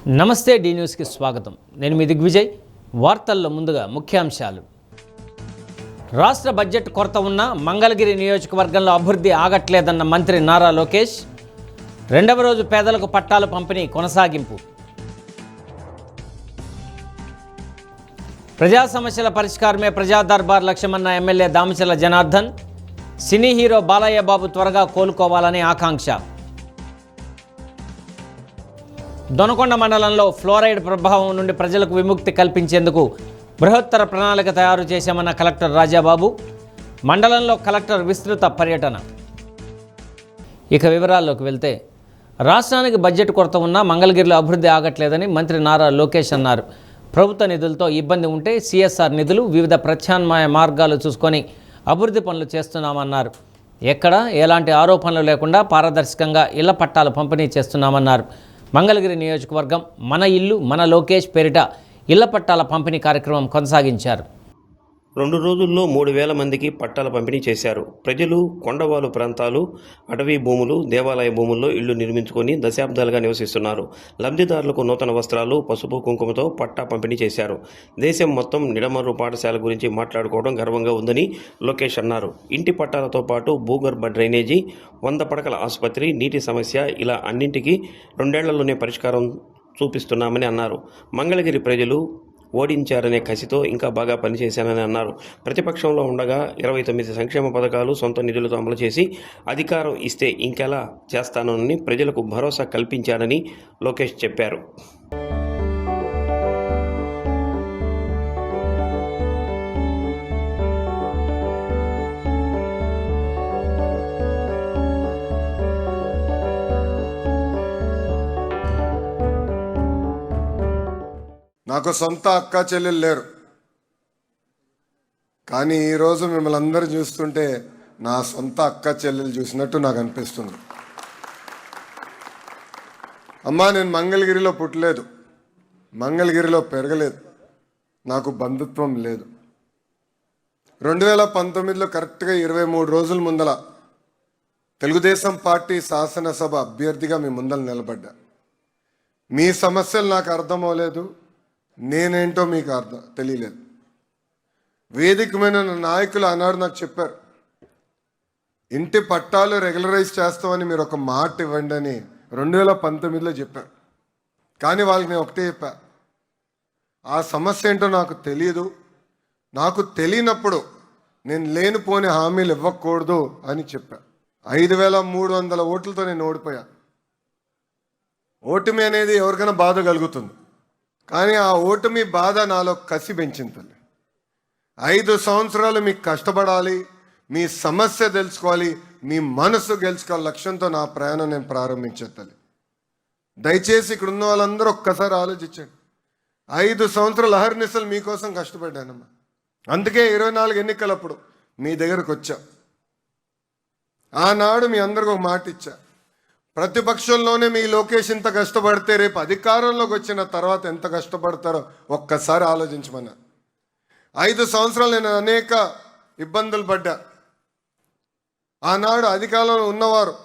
నమస్తే డి న్యూస్కి స్వాగతం. నేను మీ దిగ్విజయ్. వార్తల్లో ముందుగా ముఖ్యాంశాలు. రాష్ట్ర బడ్జెట్ కొరత ఉన్న మంగళగిరి నియోజకవర్గంలో అభివృద్ధి ఆగట్లేదన్న మంత్రి నారా లోకేష్. రెండవ రోజు పేదలకు పట్టాలు పంపిణీ కొనసాగింపు. ప్రజా సమస్యల పరిష్కారమే ప్రజా దర్బార్ లక్ష్యమన్న MLA Damacharla Janardhan. Cine hero Balayya Babu త్వరగా కోలుకోవాలని ఆకాంక్ష. దొనకొండ మండలంలో ఫ్లోరైడ్ ప్రభావం నుండి ప్రజలకు విముక్తి కల్పించేందుకు బృహత్తర ప్రణాళిక తయారు చేశామన్న కలెక్టర్ రాజాబాబు. మండలంలో కలెక్టర్ విస్తృత పర్యటన. ఇక వివరాల్లోకి వెళ్తే, రాష్ట్రానికి బడ్జెట్ కొరత ఉన్నా మంగళగిరిలో అభివృద్ధి ఆగట్లేదని మంత్రి నారా లోకేష్ అన్నారు. ప్రభుత్వ నిధులతో ఇబ్బంది ఉంటే సిఎస్ఆర్ నిధులు, వివిధ ప్రత్యామ్నాయ మార్గాలు చూసుకొని అభివృద్ధి పనులు చేస్తున్నామన్నారు. ఎక్కడ ఎలాంటి ఆరోపణలు లేకుండా పారదర్శకంగా ఇళ్ల పట్టాలు పంపిణీ చేస్తున్నామన్నారు. మంగళగిరి నియోజకవర్గం మన ఇల్లు మన లోకేష్ పేరిట ఇళ్ల పట్టాల పంపిణీ కార్యక్రమం కొనసాగించారు. 2 రోజుల్లో 3,000 మందికి పట్టాల పంపిణీ చేశారు. ప్రజలు కొండవాలు ప్రాంతాలు, అటవీ భూములు, దేవాలయ భూముల్లో ఇళ్లు నిర్మించుకొని దశాబ్దాలుగా నివసిస్తున్నారు. లబ్ధిదారులకు నూతన వస్త్రాలు, పసుపు కుంకుమతో పట్టా పంపిణీ చేశారు. దేశం మొత్తం నిడమర్రు పాఠశాల గురించి మాట్లాడుకోవడం గర్వంగా ఉందని లోకేష్ అన్నారు. ఇంటి పట్టాలతో పాటు భూగర్భ డ్రైనేజీ, 100 పడకల ఆసుపత్రి, నీటి సమస్య ఇలా అన్నింటికీ 2 ఏళ్లలోనే పరిష్కారం చూపిస్తున్నామని అన్నారు. మంగళగిరి ప్రజలు ఓడించారనే కసితో ఇంకా బాగా పనిచేశానని అన్నారు. ప్రతిపక్షంలో ఉండగా 29 సంక్షేమ పథకాలు సొంత నిధులతో అమలు చేసి అధికారం ఇస్తే ఇంకెలా చేస్తానని ప్రజలకు భరోసా కల్పించానని లోకేష్ చెప్పారు. నాకు సొంత అక్క చెల్లెలు లేరు, కానీ ఈరోజు మిమ్మల్ని అందరూ చూస్తుంటే నా సొంత అక్క చెల్లెలు చూసినట్టు నాకు అనిపిస్తుంది. అమ్మా, నేను మంగళగిరిలో పుట్టలేదు, మంగళగిరిలో పెరగలేదు, నాకు బంధుత్వం లేదు. 2019లో కరెక్ట్గా 23 రోజుల ముందల తెలుగుదేశం పార్టీ శాసనసభ అభ్యర్థిగా మీ ముందర నిలబడ్డా. మీ సమస్యలు నాకు అర్థం అవ్వలేదు, నేనేంటో మీకు తెలియలేదు. వేదిక మీద నాయకులు ఆనాడు నాకు చెప్పారు, ఇంటి పట్టాలు రెగ్యులరైజ్ చేస్తామని మీరు ఒక మాట ఇవ్వండి అని 2019లో చెప్పారు. కానీ వాళ్ళకి నేను ఒకటే చెప్పా, ఆ సమస్య ఏంటో నాకు తెలియదు, నాకు తెలియనప్పుడు నేను లేనిపోని హామీలు ఇవ్వకూడదు అని చెప్పా. 5,300 ఓట్లతో నేను ఓడిపోయా. ఓటమి అనేది ఎవరికైనా బాధ కలుగుతుంది, కానీ ఆ ఓటమి బాధ నాలో కసి పెంచింది తల్లి. 5 సంవత్సరాలు మీకు కష్టపడాలి, మీ సమస్య తెలుసుకోవాలి, మీ మనసు గెలుచుకోవాలి లక్ష్యంతో నా ప్రయాణం నేను ప్రారంభించే తల్లి. దయచేసి ఇక్కడ ఉన్న వాళ్ళందరూ ఒక్కసారి ఆలోచించండి. 5 సంవత్సరాలు అహర్నిశలు మీకోసం కష్టపడ్డానమ్మా. అందుకే 24 ఎన్నికలప్పుడు మీ దగ్గరకు వచ్చా. ఆనాడు మీ అందరికి ఒక మాట ఇచ్చా, ప్రతిపక్షంలోనే మీ లోకేష్ ఇంత కష్టపడితే రేపు అధికారంలోకి వచ్చిన తర్వాత ఎంత కష్టపడతారో ఒక్కసారి ఆలోచించమన్నా. 5 సంవత్సరాలు నేను అనేక ఇబ్బందులు పడ్డా. ఆనాడు అధికారంలో ఉన్నవారు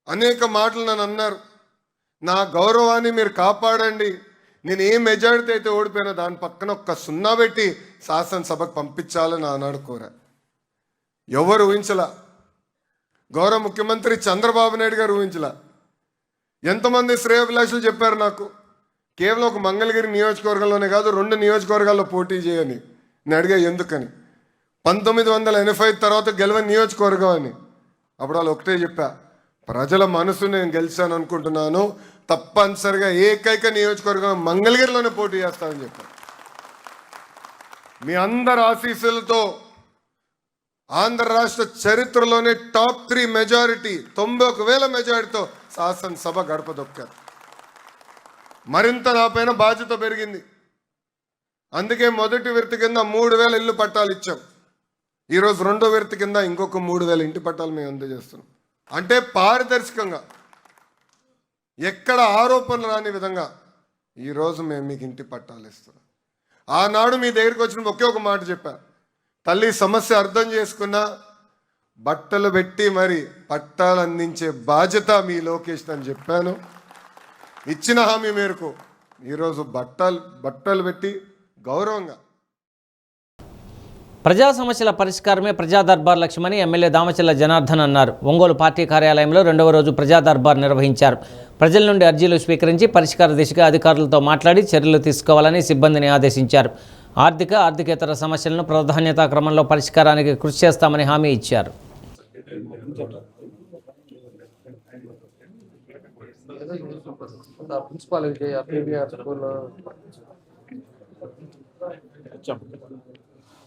అనేక మాటలు నన్ను అన్నారు, నా గౌరవాన్ని మీరు కాపాడండి, నేను ఏ మెజారిటీ అయితే ఓడిపోయినా దాని పక్కన ఒక్క 0 పెట్టి శాసనసభకు పంపించాలని ఆనాడు కోరా. ఎవరు ఊహించలా, గౌరవ ముఖ్యమంత్రి చంద్రబాబు నాయుడు గారు ఊహించలా. ఎంతమంది శ్రేయోభిలాషులు చెప్పారు నాకు, కేవలం ఒక మంగళగిరి నియోజకవర్గంలోనే కాదు 2 నియోజకవర్గాల్లో పోటీ చేయని. నేను అడిగా ఎందుకని. 1985 తర్వాత గెలవని నియోజకవర్గం అని. అప్పుడు వాళ్ళు ఒకటే చెప్పా, ప్రజల మనసు నేను గెలిచాను అనుకుంటున్నాను, తప్పనిసరిగా ఏకైక నియోజకవర్గం మంగళగిరిలోనే పోటీ చేస్తానని చెప్పా. మీ అందరి ఆశీస్సులతో ఆంధ్ర రాష్ట్ర చరిత్రలోనే టాప్ 3 మెజారిటీ 91,000 మెజారిటీతో శాసనసభ గడప దొక్కారు. మరింత నా పైన బాధ్యత పెరిగింది. అందుకే మొదటి విడత కింద 3,000 ఇల్లు పట్టాలు ఇచ్చాం. ఈరోజు రెండో విడత కింద ఇంకొక 3,000 ఇంటి పట్టాలు మేము అందజేస్తున్నాం. అంటే పారదర్శకంగా ఎక్కడ ఆరోపణలు రాని విధంగా ఈరోజు మేము మీకు ఇంటి పట్టాలు ఇస్తున్నాం. ఆనాడు మీ దగ్గరికి వచ్చిన ఒకే ఒక మాట చెప్పా, తల్లి సమస్య అర్థం చేసుకున్నా బట్టలు పెట్టి మరి పట్టాలు అందించే బాధ్యత మీ లోకేష్ అని చెప్పాను. ఇచ్చిన హామీ మేరకు ఈరోజు బట్టలు పెట్టి గౌరవంగా ప్రజా సమస్యల పరిష్కారమే ప్రజా దర్బార్ లక్ష్యమని ఎమ్మెల్యే దామచల్ల జనార్దన్ అన్నారు. ఒంగోలు పార్టీ కార్యాలయంలో 2వ రోజు ప్రజా దర్బార్ నిర్వహించారు. ప్రజల నుండి అర్జీలు స్వీకరించి పరిష్కార దిశగా అధికారులతో మాట్లాడి చర్యలు తీసుకోవాలని సిబ్బందిని ఆదేశించారు. ఆర్థికేతర సమస్యలను ప్రాధాన్యతా క్రమంలో పరిష్కారానికి కృషి చేస్తామని హామీ ఇచ్చారు. ప్రిన్సిపాల్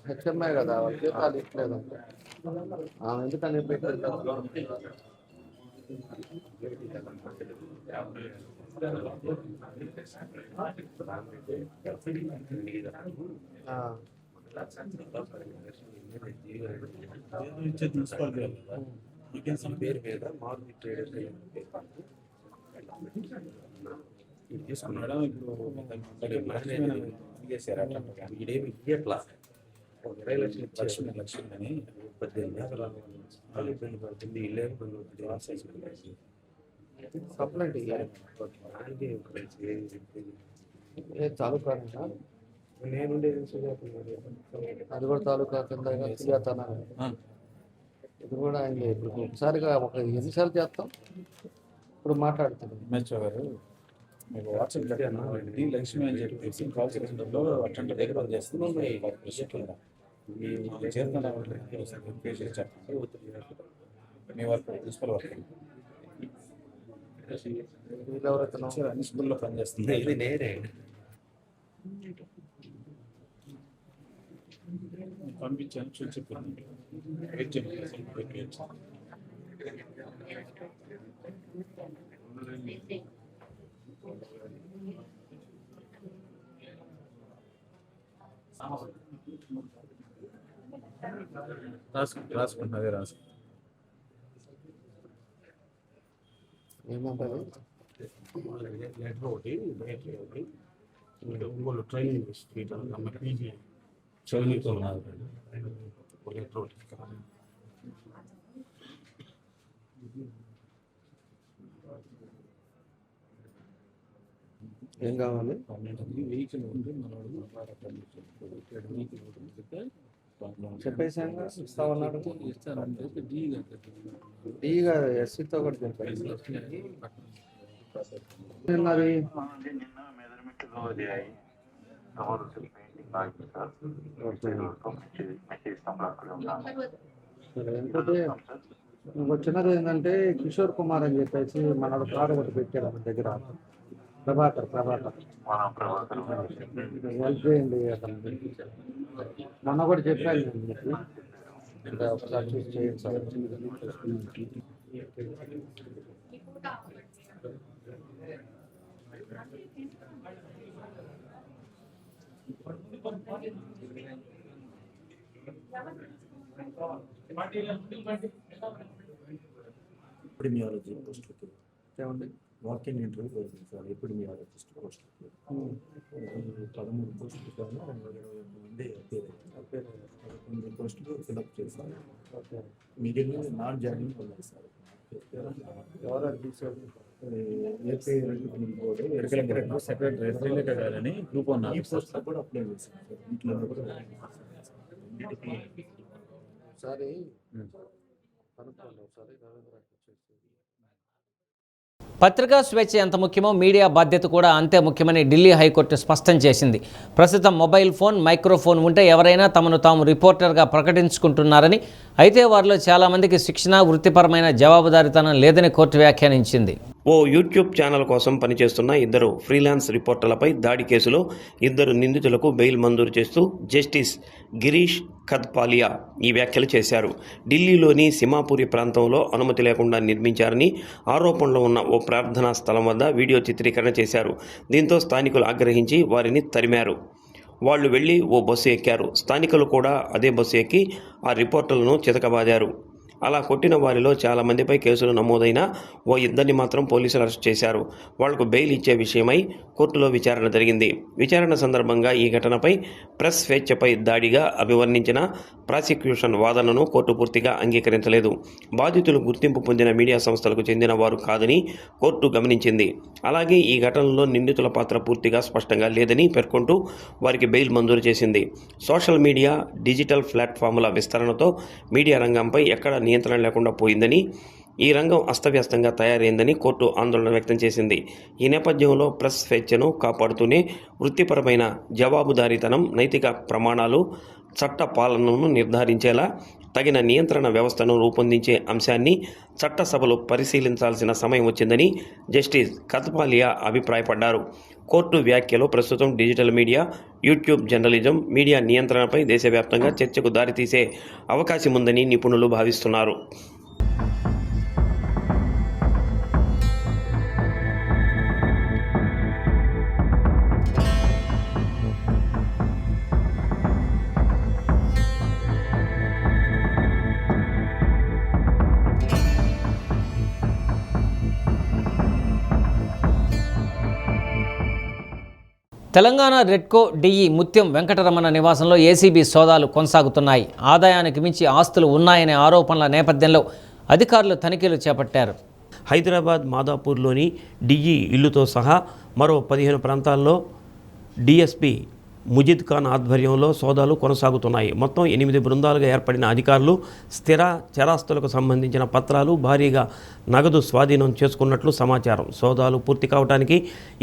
హెచ్ఎంఐ కదా జీతాలు ఇట్లేదు ఎందుకని పేరు మీద మార్కెట్ ట్రేడర్ తీసుకున్నాడు. ఇప్పుడు చేశారు ఇదేమి ఇట్లా 20 లక్షలు లక్ష్యం అని 18 ఎకరాలు ఇబ్బంది పడుతుంది. ఇల్లు కంప్లైంట్ తాలూకా నేనుండే అది కూడా తాలూకా కింద ఇది కూడా అయింది. ఇప్పుడు ఒకసారిగా ఎన్నిసార్లు చేస్తాం ఇప్పుడు మాట్లాడుతున్నాం. ఎంహెచ్ఓ గారు మీకు వాట్సాప్ పెట్టాను. లక్ష్మి అని చెప్పేసి కాల్ సెంటర్లో అటెండ్ దగ్గర చేస్తున్నాం. మీ చేరుకున్న చెప్పండి. మీ వర్క్ ప్రిన్సిపల్ వర్క్ అన్ని స్కూల్లో పనిచేస్తుంది. ఇది నేనే పంపించాను. చూసి చెప్పండి. రాసుకుంటున్నదే రాసు ఏమంటారు లెటర్ ఒకటి ఒంగోలు ట్రైనింగ్ ఇన్స్టిట్యూట్ ನಮ್ಮ పీజీ ట్రైనింగ్ ఉన్నారు. లెటర్ ఒకటి ఏం కావాలి వెహికల్ ఉంది. చెప్పేసాను ఇస్తామన్నాడు. ఇస్తానంటే డీగా ఎస్సీతో కూడా చెప్పారు. మరి ఇంకోటి చిన్నది ఏంటంటే కిషోర్ కుమార్ అని చెప్పేసి మనోడు కార్డు ఒకటి పెట్టాడు మన దగ్గర. ప్రభాకర్ హెల్ప్ చేయండి అతను. మొన్న కూడా చెప్పాను నేను మీకు ఒకసారి చూసి చేయండి సార్. ఎపిడమియాలజీ పోస్టులకి ఏమండి వాకింగ్ ఇంటర్వ్యూ జరిగింది సార్. ఎపిడమియాలజిస్ట్ పోస్టులకి 13 పోస్టులు కానీ 21 మంది అప్పేర్ 11 పోస్టులు ఫిల్అప్ చేశారు. మిగిలిన నాన్ జాయినింగ్ ఉన్నాయి సార్. ఎవరు తీసారు? ఏపీ రిక్రూట్మెంట్ బోర్డు సెక్రటరీ గారని గ్రూప్ ఉన్న పోస్టులు కూడా అప్లై చేశారు సార్. వీటిలో కూడా ఒకసారి కనుక్కోండి. ఒకసారి రవీంద్ర పత్రికా స్వేచ్ఛ ఎంత ముఖ్యమో మీడియా బాధ్యత కూడా అంతే ముఖ్యమని ఢిల్లీ హైకోర్టు స్పష్టం చేసింది. ప్రస్తుతం మొబైల్ ఫోన్, మైక్రోఫోన్ ఉంటే ఎవరైనా తమను తాము రిపోర్టర్గా ప్రకటించుకుంటున్నారని, అయితే వారిలో చాలామందికి శిక్షణ, వృత్తిపరమైన జవాబుదారీతనం లేదని కోర్టు వ్యాఖ్యానించింది. ఓ యూట్యూబ్ ఛానల్ కోసం పనిచేస్తున్న 2 ఫ్రీలాన్స్ రిపోర్టర్లపై దాడి కేసులో 2 నిందితులకు బెయిల్ మంజూరు చేస్తూ జస్టిస్ గిరీష్ ఖద్పాలియా ఈ వ్యాఖ్యలు చేశారు. ఢిల్లీలోని సిమాపురి ప్రాంతంలో అనుమతి లేకుండా నిర్మించారని ఆరోపణలు ఉన్న ఓ ప్రార్థనా స్థలం వద్ద వీడియో చిత్రీకరణ చేశారు. దీంతో స్థానికులు ఆగ్రహించి వారిని తరిమారు. వాళ్ళు వెళ్లి ఓ బస్సు ఎక్కారు. స్థానికులు కూడా అదే బస్సు ఎక్కి ఆ రిపోర్టర్లను చితకబాదారు. అలా కొట్టిన వారిలో చాలా మందిపై కేసులు నమోదైన ఓ ఇద్దరిని మాత్రం పోలీసులు అరెస్ట్ చేశారు. వాళ్లకు బెయిల్ ఇచ్చే విషయమై కోర్టులో విచారణ జరిగింది. విచారణ సందర్భంగా ఈ ఘటనపై ప్రెస్ స్వేచ్ఛపై దాడిగా అభివర్ణించిన ప్రాసిక్యూషన్ వాదనను కోర్టు పూర్తిగా అంగీకరించలేదు. బాధితులు గుర్తింపు పొందిన మీడియా సంస్థలకు చెందిన వారు కాదని కోర్టు గమనించింది. అలాగే ఈ ఘటనలో నిందితుల పాత్ర పూర్తిగా స్పష్టంగా లేదని పేర్కొంటూ వారికి బెయిల్ మంజూరు చేసింది. సోషల్ మీడియా, డిజిటల్ ప్లాట్ఫామ్ల విస్తరణతో మీడియా రంగంపై ఎక్కడా నియంత్రణ లేకుండా పోయిందని, ఈ రంగం అస్తవ్యస్తంగా తయారైందని కోర్టు ఆందోళన వ్యక్తం చేసింది. ఈ నేపథ్యంలో ప్రెస్ స్వేచ్ఛను కాపాడుతూనే వృత్తిపరమైన జవాబుదారీతనం, నైతిక ప్రమాణాలు, చట్ట పాలనను నిర్ధారించేలా తగిన నియంత్రణ వ్యవస్థను రూపొందించే అంశాన్ని చట్టసభలు పరిశీలించాల్సిన సమయం వచ్చిందని జస్టిస్ కత్పాలియా అభిప్రాయపడ్డారు. కోర్టు వ్యాఖ్యలు ప్రస్తుతం digital media, YouTube journalism, media నియంత్రణపై దేశవ్యాప్తంగా చర్చకు దారితీసే అవకాశం ఉందని నిపుణులు భావిస్తున్నారు. తెలంగాణ రెడ్కో డిఈ ముత్యం వెంకటరమణ నివాసంలో ఏసీబీ సోదాలు కొనసాగుతున్నాయి. ఆదాయానికి మించి ఆస్తులు ఉన్నాయనే ఆరోపణల నేపథ్యంలో అధికారులు తనిఖీలు చేపట్టారు. హైదరాబాద్ మాదాపూర్లోని డిఈ ఇల్లుతో సహా మరో 15 ప్రాంతాల్లో డిఎస్పీ ముజిద్ ఖాన్ ఆధ్వర్యంలో సోదాలు కొనసాగుతున్నాయి. మొత్తం 8 బృందాలుగా ఏర్పడిన అధికారులు స్థిర చరాస్తులకు సంబంధించిన పత్రాలు, భారీగా నగదు స్వాధీనం చేసుకున్నట్లు సమాచారం. సోదాలు పూర్తి కావడానికి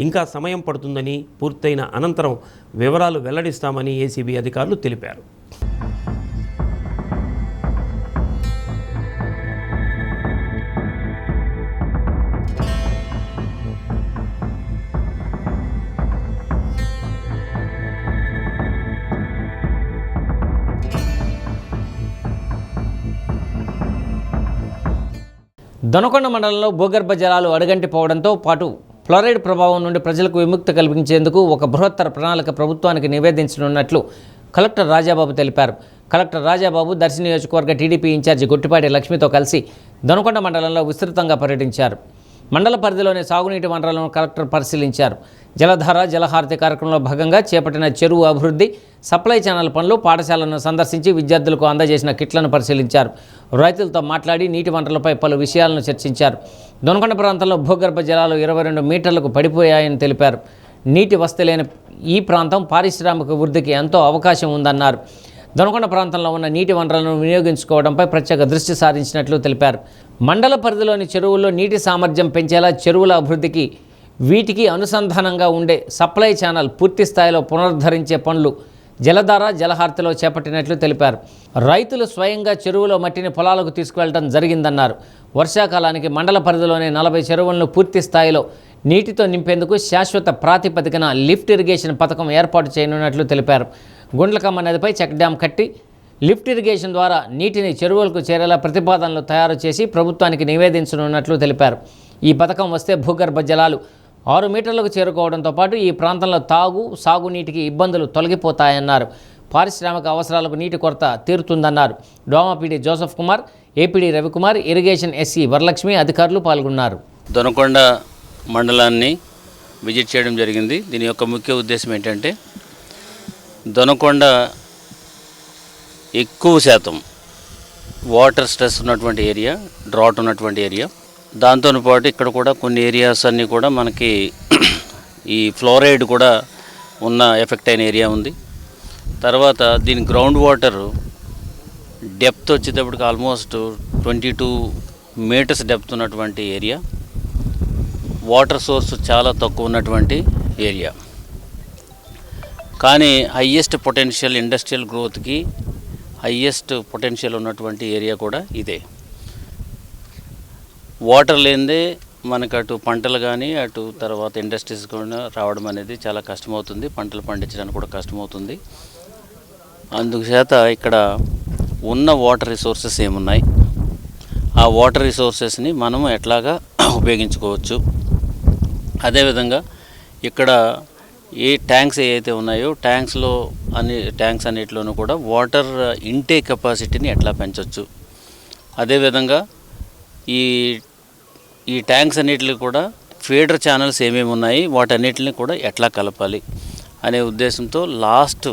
ఇంకా సమయం పడుతుందని, పూర్తయిన అనంతరం వివరాలు వెల్లడిస్తామని ఏసీబీ అధికారులు తెలిపారు. దొనకొండ మండలంలో భూగర్భ జలాలు అడుగంటిపోవడంతో పాటు ఫ్లోరైడ్ ప్రభావం నుండి ప్రజలకు విముక్తి కల్పించేందుకు ఒక బృహత్తర ప్రణాళిక ప్రభుత్వానికి నివేదించనున్నట్లు కలెక్టర్ రాజాబాబు తెలిపారు. కలెక్టర్ రాజాబాబు దర్శి నియోజకవర్గ టీడీపీ ఇన్ఛార్జి గొట్టిపాటి లక్ష్మితో కలిసి దొనకొండ మండలంలో విస్తృతంగా పర్యటించారు. మండల పరిధిలోని సాగునీటి వనరులను కలెక్టర్ పరిశీలించారు. జలధార, జలహారతి కార్యక్రమంలో భాగంగా చేపట్టిన చెరువు అభివృద్ధి, సప్లై ఛానల్ పనులు, పాఠశాలను సందర్శించి విద్యార్థులకు అందజేసిన కిట్లను పరిశీలించారు. రైతులతో మాట్లాడి నీటి వనరులపై పలు విషయాలను చర్చించారు. దొనకొండ ప్రాంతంలో భూగర్భ జలాలు 22 మీటర్లకు పడిపోయాయని తెలిపారు. నీటి వసతి లేని ఈ ప్రాంతం పారిశ్రామిక వృద్ధికి ఎంతో అవకాశం ఉందన్నారు. దొనకొండ ప్రాంతంలో ఉన్న నీటి వనరులను వినియోగించుకోవడంపై ప్రత్యేక దృష్టి సారించినట్లు తెలిపారు. మండల పరిధిలోని చెరువుల్లో నీటి సామర్థ్యం పెంచేలా చెరువుల అభివృద్ధికి, వీటికి అనుసంధానంగా ఉండే సప్లై ఛానల్ పూర్తి స్థాయిలో పునరుద్ధరించే పనులు జలధార, జలహారతిలో చేపట్టినట్లు తెలిపారు. రైతులు స్వయంగా చెరువులో మట్టిని పొలాలకు తీసుకువెళ్లడం జరిగిందన్నారు. వర్షాకాలానికి మండల పరిధిలోని 40 చెరువులను పూర్తి స్థాయిలో నీటితో నింపేందుకు శాశ్వత ప్రాతిపదికన లిఫ్ట్ ఇరిగేషన్ పథకం ఏర్పాటు చేయనున్నట్లు తెలిపారు. గుండ్లకమ్మ నదిపై చెక్ డ్యాం కట్టి లిఫ్ట్ ఇరిగేషన్ ద్వారా నీటిని చెరువులకు చేరేలా ప్రతిపాదనలు తయారు చేసి ప్రభుత్వానికి నివేదించనున్నట్లు తెలిపారు. ఈ పథకం వస్తే భూగర్భ జలాలు 6 మీటర్లకు చేరుకోవడంతో పాటు ఈ ప్రాంతంలో తాగు, సాగునీటికి ఇబ్బందులు తొలగిపోతాయన్నారు. పారిశ్రామిక అవసరాలకు నీటి కొరత తీరుతుందన్నారు. డోమాపీడి Joseph Kumar, APD Ravikumar, irrigation SE Varalakshmi అధికారులు పాల్గొన్నారు. దొనకొండ మండలాన్ని విజిట్ చేయడం జరిగింది. దీని యొక్క ముఖ్య ఉద్దేశం ఏంటంటే, దొనకొండ ఎక్కువ శాతం వాటర్ స్ట్రెస్ ఉన్నటువంటి ఏరియా, డ్రాట్ ఉన్నటువంటి ఏరియా. దాంతోపాటు ఇక్కడ కూడా కొన్ని ఏరియాస్ అన్నీ కూడా మనకి ఈ ఫ్లోరైడ్ కూడా ఉన్న ఎఫెక్ట్ అయిన ఏరియా ఉంది. తర్వాత దీని గ్రౌండ్ వాటర్ డెప్త్ వచ్చేటప్పటికి ఆల్మోస్ట్ 22 మీటర్స్ డెప్త్ ఉన్నటువంటి ఏరియా. వాటర్ సోర్స్ చాలా తక్కువ ఉన్నటువంటి ఏరియా, కానీ హయ్యెస్ట్ పొటెన్షియల్ ఇండస్ట్రియల్ గ్రోత్కి హయ్యెస్ట్ పొటెన్షియల్ ఉన్నటువంటి ఏరియా కూడా ఇదే. వాటర్ లేనిదే మనకు అటు పంటలు కానీ అటు తర్వాత ఇండస్ట్రీస్ కూడా రావడం అనేది చాలా కష్టమవుతుంది. పంటలు పండించడానికి కూడా కష్టమవుతుంది. అందుచేత ఇక్కడ ఉన్న వాటర్ రిసోర్సెస్ ఏమున్నాయి, ఆ వాటర్ రిసోర్సెస్ని మనము ఎట్లాగా ఉపయోగించుకోవచ్చు. అదేవిధంగా ఇక్కడ ఏ ట్యాంక్స్ ఏవైతే ఉన్నాయో ట్యాంక్స్ అన్నిటిలోనూ కూడా వాటర్ ఇంటేక్ కెపాసిటీని ఎట్లా పెంచవచ్చు, అదేవిధంగా ఈ ఈ ట్యాంక్స్ అన్నిటిని కూడా ఫీడర్ ఛానల్స్ ఏమేమి ఉన్నాయి వాటన్నిటిని కూడా ఎట్లా కలపాలి అనే ఉద్దేశంతో లాస్ట్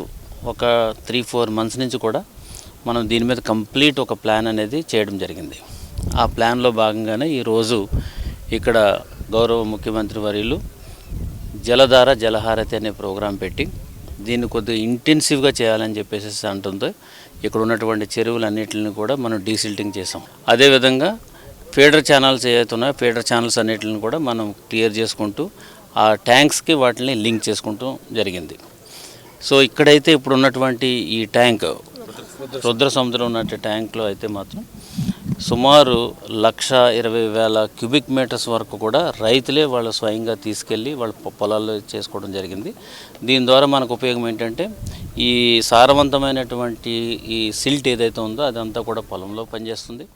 ఒక 3-4 మంత్స్ నుంచి కూడా మనం దీని మీద కంప్లీట్ ఒక ప్లాన్ అనేది చేయడం జరిగింది. ఆ ప్లాన్లో భాగంగానే ఈరోజు ఇక్కడ గౌరవ ముఖ్యమంత్రి వర్యులు జలధార జలహారతి అనే ప్రోగ్రాం పెట్టి దీన్ని కొద్దిగా ఇంటెన్సివ్గా చేయాలని చెప్పేసి అంటుందో ఇక్కడ ఉన్నటువంటి చెరువులన్నిటిని కూడా మనం డీసిల్టింగ్ చేసాం. అదేవిధంగా ఫీడర్ ఛానల్స్ ఏవైతే ఉన్నాయో ఫీడర్ ఛానల్స్ అన్నిటిని కూడా మనం క్లియర్ చేసుకుంటూ ఆ ట్యాంక్స్కి వాటిని లింక్ చేసుకుంటూ జరిగింది. సో ఇక్కడైతే ఇప్పుడు ఉన్నటువంటి ఈ ట్యాంక్ రుద్ర సముద్రం ఉన్నట్టు ట్యాంక్లో అయితే మాత్రం సుమారు 1,20,000 క్యూబిక్ మీటర్స్ వరకు కూడా రైతులే వాళ్ళు స్వయంగా తీసుకెళ్ళి వాళ్ళ పొలాల్లో చేసుకోవడం జరిగింది. దీని ద్వారా మనకు ఉపయోగం ఏంటంటే ఈ సారవంతమైనటువంటి ఈ సిల్ట్ ఏదైతే ఉందో అదంతా కూడా పొలంలో పనిచేస్తుంది.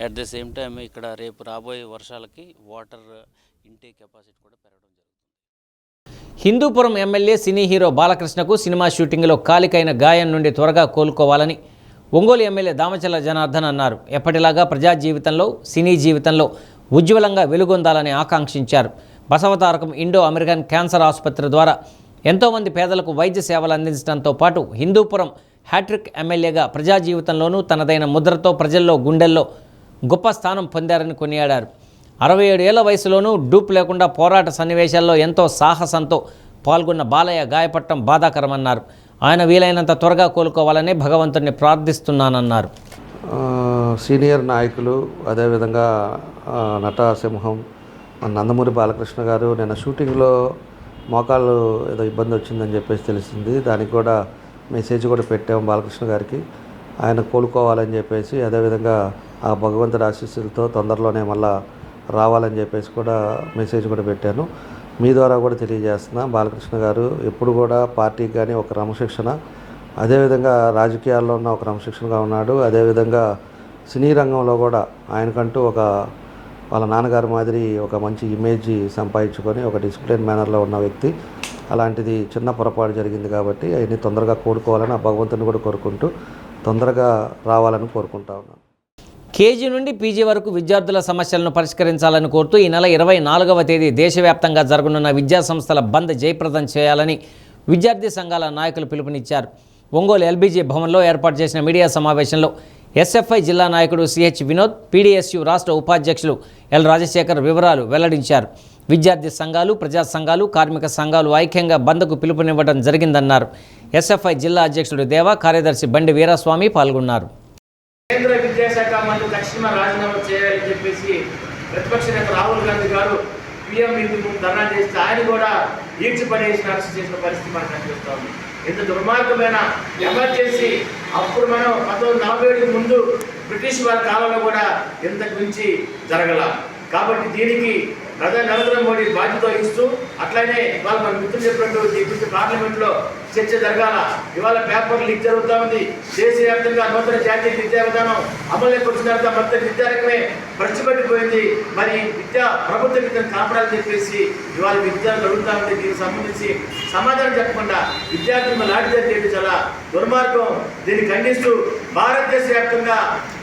అట్ ద సేమ్ టైం ఇక్కడ రేపు రాబోయే వర్షాలకి వాటర్ ఇంటేక్ కెపాసిటీ కూడా పెరగడం జరుగుతుంది. హిందూపురం ఎమ్మెల్యే సినీ హీరో బాలకృష్ణకు సినిమా షూటింగ్లో కాలికైన గాయం నుండి త్వరగా కోలుకోవాలని ఒంగోలు ఎమ్మెల్యే దామచర్ల జనార్దన్ అన్నారు. ఎప్పటిలాగా ప్రజా జీవితంలో సినీ జీవితంలో ఉజ్వలంగా వెలుగొందాలని ఆకాంక్షించారు. బసవతారకం ఇండో అమెరికన్ క్యాన్సర్ ఆసుపత్రి ద్వారా ఎంతోమంది పేదలకు వైద్య సేవలు అందించడంతో పాటు హిందూపురం హ్యాట్రిక్ ఎమ్మెల్యేగా ప్రజా జీవితంలోనూ తనదైన ముద్రతో ప్రజల్లో గుండెల్లో గొప్ప స్థానం పొందారని కొనియాడారు. 67 ఏళ్ల వయసులోనూ డూప్ లేకుండా పోరాట సన్నివేశాల్లో ఎంతో సాహసంతో పాల్గొన్న బాలయ్య గాయపడటం బాధాకరమన్నారు. ఆయన వీలైనంత త్వరగా కోలుకోవాలని భగవంతుడిని ప్రార్థిస్తున్నానన్నారు. సీనియర్ నాయకులు అదేవిధంగా నటసింహం నందమూరి బాలకృష్ణ గారు నిన్న షూటింగ్లో మోకాళ్ళు ఏదో ఇబ్బంది వచ్చిందని చెప్పేసి తెలిసింది. దానికి కూడా మెసేజ్ కూడా పెట్టాము బాలకృష్ణ గారికి, ఆయన కోలుకోవాలని చెప్పేసి. అదేవిధంగా ఆ భగవంతుడి ఆశీస్సులతో తొందరలోనే మళ్ళా రావాలని చెప్పేసి కూడా మెసేజ్ కూడా పెట్టాను. మీ ద్వారా కూడా తెలియజేస్తున్నా, బాలకృష్ణ గారు ఎప్పుడు కూడా పార్టీకి కానీ ఒక క్రమశిక్షణ, అదేవిధంగా రాజకీయాల్లో ఉన్న ఒక క్రమశిక్షణగా ఉన్నాడు. అదేవిధంగా సినీ రంగంలో కూడా ఆయనకంటూ ఒక వాళ్ళ నాన్నగారి మాదిరి ఒక మంచి ఇమేజ్ సంపాదించుకొని ఒక డిసిప్లిన్ మేనర్లో ఉన్న వ్యక్తి. అలాంటిది చిన్న పొరపాటు జరిగింది కాబట్టి ఆయన్ని తొందరగా కోలుకోవాలని ఆ భగవంతుని కూడా కోరుకుంటూ తొందరగా రావాలని కోరుకుంటా ఉన్నాను. కేజీ నుండి పీజీ వరకు విద్యార్థుల సమస్యలను పరిష్కరించాలని కోరుతూ ఈ నెల 24వ తేదీ దేశవ్యాప్తంగా జరగనున్న విద్యాసంస్థల బంద్ జయప్రదం చేయాలని విద్యార్థి సంఘాల నాయకులు పిలుపునిచ్చారు. ఒంగోలు ఎల్బీజీ భవన్లో ఏర్పాటు చేసిన మీడియా సమావేశంలో ఎస్ఎఫ్ఐ జిల్లా నాయకుడు సిహెచ్ వినోద్, పీడీఎస్యు రాష్ట్ర ఉపాధ్యక్షులు ఎల్ రాజశేఖర్ వివరాలు వెల్లడించారు. విద్యార్థి సంఘాలు, ప్రజా సంఘాలు, కార్మిక సంఘాలు ఐక్యంగా బంద్కు పిలుపునివ్వడం జరిగిందన్నారు. ఎస్ఎఫ్ఐ జిల్లా అధ్యక్షుడు దేవా, కార్యదర్శి బండి వీరస్వామి పాల్గొన్నారు. కేంద్ర విద్యాశాఖ మంత్రి తక్షణ రాజీనామా చేయాలని చెప్పేసి ప్రతిపక్ష నేత రాహుల్ గాంధీ గారు పీఎం ముందు ధర్నా చేస్తే ఆయన కూడా ఈడ్చిపడేసిన అరెస్ట్ చేసిన పరిస్థితి మనకు కనిపిస్తూ ఉంది. ఇంత దుర్మార్గమైన ఎమర్జెన్సీ అప్పుడు మనం 1947 ముందు బ్రిటిష్ వారి కాలంలో కూడా ఇంతకు మించి జరగల. కాబట్టి దీనికి ప్రధాని నరేంద్ర మోడీ బాధ్యత వహిస్తూ అట్లనే ఇవాళ మన మిత్రులు చెప్పినట్టు పార్లమెంట్లో చర్చ జరగాల. ఇవాళ పేపర్ లీక్ జరుగుతూ ఉంది. దేశవ్యాప్తంగా నూతన జాతీయ విద్యా విధానం అమలులోకి వచ్చిన తర్వాత మొత్తం విద్యారంగమే భ్రష్టుపట్టిపోయింది. మరి ప్రభుత్వ విద్యను కాపాడాలని చెప్పేసి ఇవాళ విద్యార్థులు అడుగుతూ ఉంది. దీనికి సంబంధించి సమాధానం చెప్పకుండా విద్యార్థులను లాఠీచార్జ్ చేయడం చాలా దుర్మార్గం. దీన్ని ఖండిస్తూ భారతదేశ వ్యాప్తంగా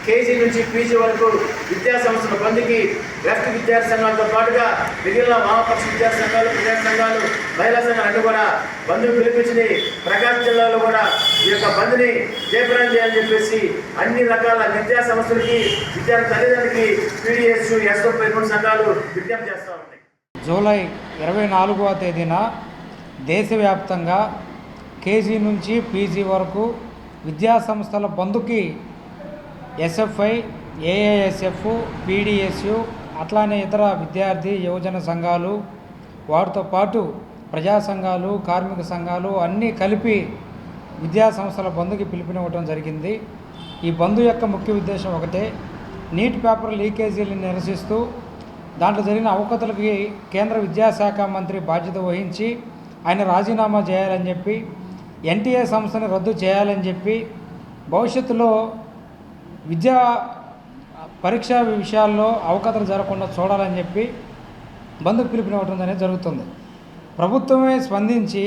కేజీ నుంచి పీజీ వరకు విద్యా సంస్థల బంద్కి లెఫ్ట్ విద్యార్థి సంఘాలతో పాటుగా మిగిలిన వామపక్ష విద్యార్థి సంఘాలు, ప్రజా సంఘాలు, మహిళా సంఘాలు అన్ని కూడా బంద్ను పిలిపించి ప్రకాశం జిల్లాలో కూడా ఈ యొక్క బంద్ని జయప్రదం చేయాలని చెప్పేసి అన్ని రకాల విద్యా సంస్థలకి, విద్యార్థి తల్లిదండ్రులకి పీడీఎస్యు, ఎస్ఎఫ్ఐ సంఘాలు విజ్ఞప్తి చేస్తూ ఉన్నాయి. జూలై 24వ తేదీన దేశవ్యాప్తంగా కేజీ నుంచి పీజీ వరకు విద్యా సంస్థల బంద్కి ఎస్ఎఫ్ఐ, ఏఐఎస్ఎఫ్, పీడీఎస్యు అట్లానే ఇతర విద్యార్థి యువజన సంఘాలు, వాటితో పాటు ప్రజా సంఘాలు, కార్మిక సంఘాలు అన్నీ కలిపి విద్యా సంస్థల బంద్కి పిలుపునివ్వడం జరిగింది. ఈ బంద్ యొక్క ముఖ్య ఉద్దేశం ఒకటే, నీట్ పేపర్ లీకేజీలను నిరసిస్తూ దాంట్లో జరిగిన అవకతలకి కేంద్ర విద్యాశాఖ మంత్రి బాధ్యత వహించి ఆయన రాజీనామా చేయాలని చెప్పి, ఎన్టీఏ సంస్థని రద్దు చేయాలని చెప్పి, భవిష్యత్తులో విద్యా పరీక్షా విషయాల్లో అవకతలు జరగకుండా చూడాలని చెప్పి బంద్కు పిలుపునివ్వడం అనేది జరుగుతుంది. ప్రభుత్వమే స్పందించి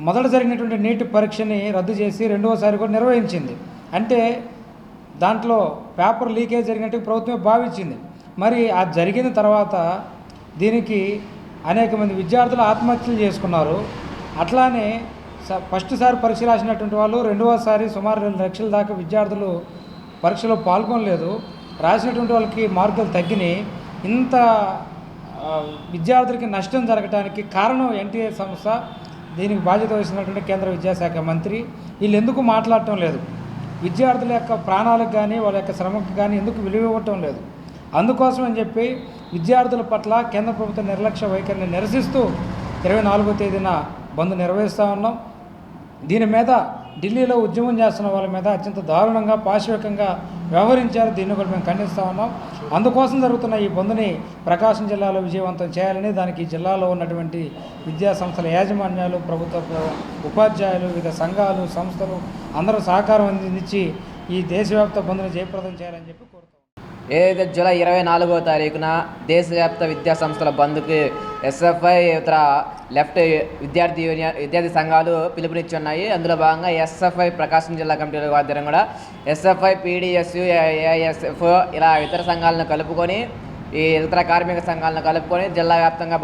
మొదట జరిగినటువంటి నీట్ పరీక్షని రద్దు చేసి రెండవసారి కూడా నిర్వహించింది. అంటే దాంట్లో పేపర్ లీకేజ్ జరిగినట్టు ప్రభుత్వమే భావించింది. మరి అది జరిగిన తర్వాత దీనికి అనేక మంది విద్యార్థులు ఆత్మహత్యలు చేసుకున్నారు. అట్లానే ఫస్ట్ సారి పరీక్ష రాసినటువంటి వాళ్ళు రెండవసారి సుమారు 2 లక్షల దాకా విద్యార్థులు పరీక్షలో పాల్గొనలేదు. రాసినటువంటి వాళ్ళకి మార్కులు తగ్గినాయి. ఇంత విద్యార్థులకి నష్టం జరగడానికి కారణం ఎన్టీఏ సంస్థ. దీనికి బాధ్యత వహిస్తున్నటువంటి కేంద్ర విద్యాశాఖ మంత్రి వీళ్ళు ఎందుకు మాట్లాడటం లేదు? విద్యార్థుల యొక్క ప్రాణాలకు కానీ వాళ్ళ యొక్క శ్రమకు కానీ ఎందుకు విలువ ఇవ్వటం లేదు? అందుకోసం అని చెప్పి విద్యార్థుల పట్ల కేంద్ర ప్రభుత్వ నిర్లక్ష్య వైఖరిని నిరసిస్తూ 24వ తేదీన బంద్ నిర్వహిస్తూ ఉన్నాం. దీని మీద ఢిల్లీలో ఉద్యమం చేస్తున్న వాళ్ళ మీద అత్యంత దారుణంగా పాశవికంగా వ్యవహరించారు. దీన్ని కూడా మేము ఖండిస్తూ ఉన్నాం. అందుకోసం జరుగుతున్న ఈ బంద్ని ప్రకాశం జిల్లాలో విజయవంతం చేయాలని, దానికి జిల్లాలో ఉన్నటువంటి విద్యా సంస్థల యాజమాన్యాలు, ప్రభుత్వ ఉపాధ్యాయులు, వివిధ సంఘాలు, సంస్థలు అందరూ సహకారం అందించి ఈ దేశవ్యాప్త బంద్ని జయప్రదం చేయాలని చెప్పి కోరుతాం. ఏదైతే జూలై 24వ తారీఖున దేశవ్యాప్త విద్యా సంస్థల బంద్కి ఎస్ఎఫ్ఐ ఇతర లెఫ్ట్ విద్యార్థి సంఘాలు పిలుపునిచ్చున్నాయి. అందులో భాగంగా ఎస్ఎఫ్ఐ ప్రకాశం జిల్లా కమిటీ ఆధ్వర్యం కూడా ఎస్ఎఫ్ఐ, పీడిఎస్యు, ఏఐఎస్ఎఫ్ ఇలా ఇతర సంఘాలను కలుపుకొని, ఈ ఇతర కార్మిక సంఘాలను కలుపుకొని జిల్లా వ్యాప్తంగా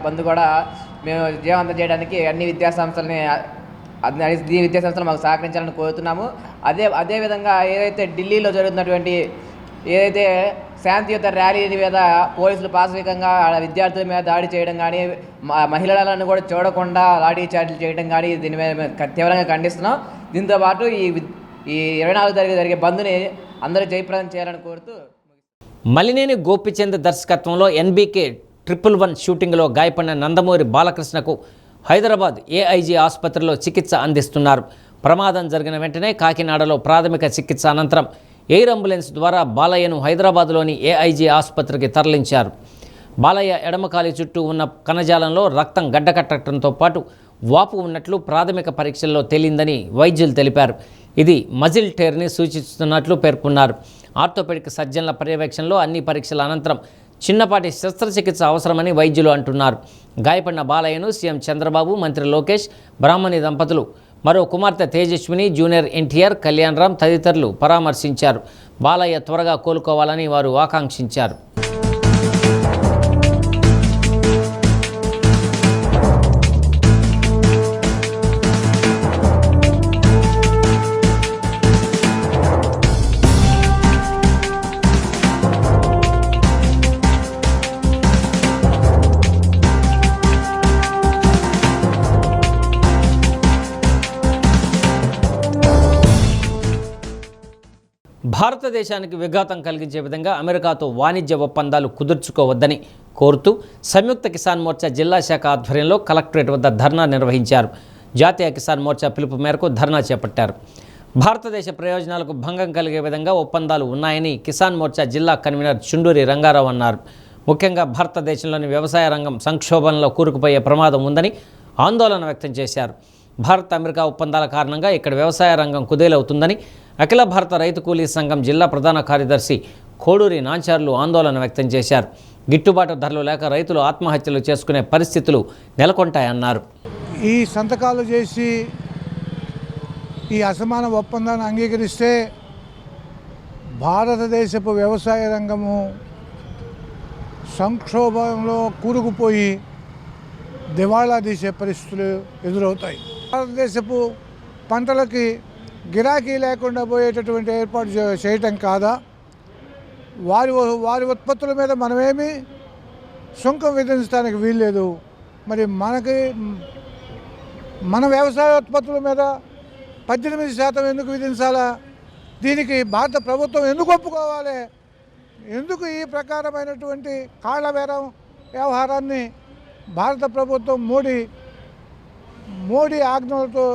బంద్ కూడా మేము విజయవంతం చేయడానికి అన్ని విద్యాసంస్థలని విద్యాసంస్థలు మాకు సహకరించాలని కోరుతున్నాము. అదేవిధంగా ఏదైతే ఢిల్లీలో జరుగుతున్నటువంటి ఏదైతే శాంతియుత ర్యాలీ మీద పోలీసులు పాశవికంగా విద్యార్థుల మీద దాడి చేయడం కానీ, మహిళలను కూడా చూడకుండా లాఠీ చార్జీలు చేయడం కానీ దీని మీద తీవ్రంగా ఖండిస్తున్నాం. దీంతోపాటు ఈ 24వ తారీఖు జరిగే బంద్ని అందరూ జయప్రదం చేయాలని కోరుతూ. మలినేని గోపిచంద్ దర్శకత్వంలో NBK 111 షూటింగ్లో గాయపడిన నందమూరి బాలకృష్ణకు హైదరాబాద్ ఏఐజీ ఆసుపత్రిలో చికిత్స అందిస్తున్నారు. ప్రమాదం జరిగిన వెంటనే కాకినాడలో ప్రాథమిక చికిత్స అనంతరం ఎయిర్ అంబులెన్స్ ద్వారా బాలయ్యను హైదరాబాద్లోని ఏఐజీ ఆసుపత్రికి తరలించారు. బాలయ్య ఎడమకాలి చుట్టూ ఉన్న కణజాలంలో రక్తం గడ్డకట్టడంతో పాటు వాపు ఉన్నట్లు ప్రాథమిక పరీక్షల్లో తేలిందని వైద్యులు తెలిపారు. ఇది మజిల్ టేర్ని సూచిస్తున్నట్లు పేర్కొన్నారు. ఆర్థోపెడిక్ సర్జన్ల పర్యవేక్షణలో అన్ని పరీక్షల అనంతరం చిన్నపాటి శస్త్రచికిత్స అవసరమని వైద్యులు అంటున్నారు. గాయపడిన బాలయ్యను సీఎం చంద్రబాబు, మంత్రి లోకేష్, బ్రాహ్మణి దంపతులు, మరో కుమార్తె తేజస్విని, జూనియర్ ఎన్టీఆర్, కళ్యాణ్ రామ్ తదితరులు పరామర్శించారు. బాలయ్య త్వరగా కోలుకోవాలని వారు ఆకాంక్షించారు. భారతదేశానికి విఘాతం కలిగించే విధంగా అమెరికాతో వాణిజ్య ఒప్పందాలు కుదుర్చుకోవద్దని కోరుతూ సంయుక్త కిసాన్ మోర్చా జిల్లా శాఖ ఆధ్వర్యంలో కలెక్టరేట్ వద్ద ధర్నా నిర్వహించారు. జాతీయ కిసాన్ మోర్చా పిలుపు మేరకు ధర్నా చేపట్టారు. భారతదేశ ప్రయోజనాలకు భంగం కలిగే విధంగా ఒప్పందాలు ఉన్నాయని కిసాన్ మోర్చా జిల్లా కన్వీనర్ చుండూరి రంగారావు అన్నారు. ముఖ్యంగా భారతదేశంలోని వ్యవసాయ రంగం సంక్షోభంలో కూరుకుపోయే ప్రమాదం ఉందని ఆందోళన వ్యక్తం చేశారు. భారత్ అమెరికా ఒప్పందాల కారణంగా ఇక్కడ వ్యవసాయ రంగం కుదేలవుతుందని అఖిల భారత రైతు కూలీ సంఘం జిల్లా ప్రధాన కార్యదర్శి కోడూరి నాంచార్లు ఆందోళన వ్యక్తం చేశారు. గిట్టుబాటు ధరలు లేక రైతులు ఆత్మహత్యలు చేసుకునే పరిస్థితులు నెలకొంటాయన్నారు. ఈ సంతకాలు చేసి ఈ అసమాన ఒప్పందాన్ని అంగీకరిస్తే భారతదేశపు వ్యవసాయ రంగము సంక్షోభంలో కూరుకుపోయి దివాళా తీసే పరిస్థితులు ఎదురవుతాయి. భారతదేశపు పంటలకి గిరాకీ లేకుండా పోయేటటువంటి ఏర్పాటు చేయటం కాదా? వారి ఉత్పత్తుల మీద మనమేమి సుంకం విధించడానికి వీల్లేదు. మరి మన వ్యవసాయ ఉత్పత్తుల మీద 18% ఎందుకు విధించాలా? దీనికి భారత ప్రభుత్వం ఎందుకు ఒప్పుకోవాలి? ఎందుకు ఈ ప్రకారమైనటువంటి కాళ్ల బేరం వ్యవహారాన్ని భారత ప్రభుత్వం మోడీ ఆజ్ఞలతో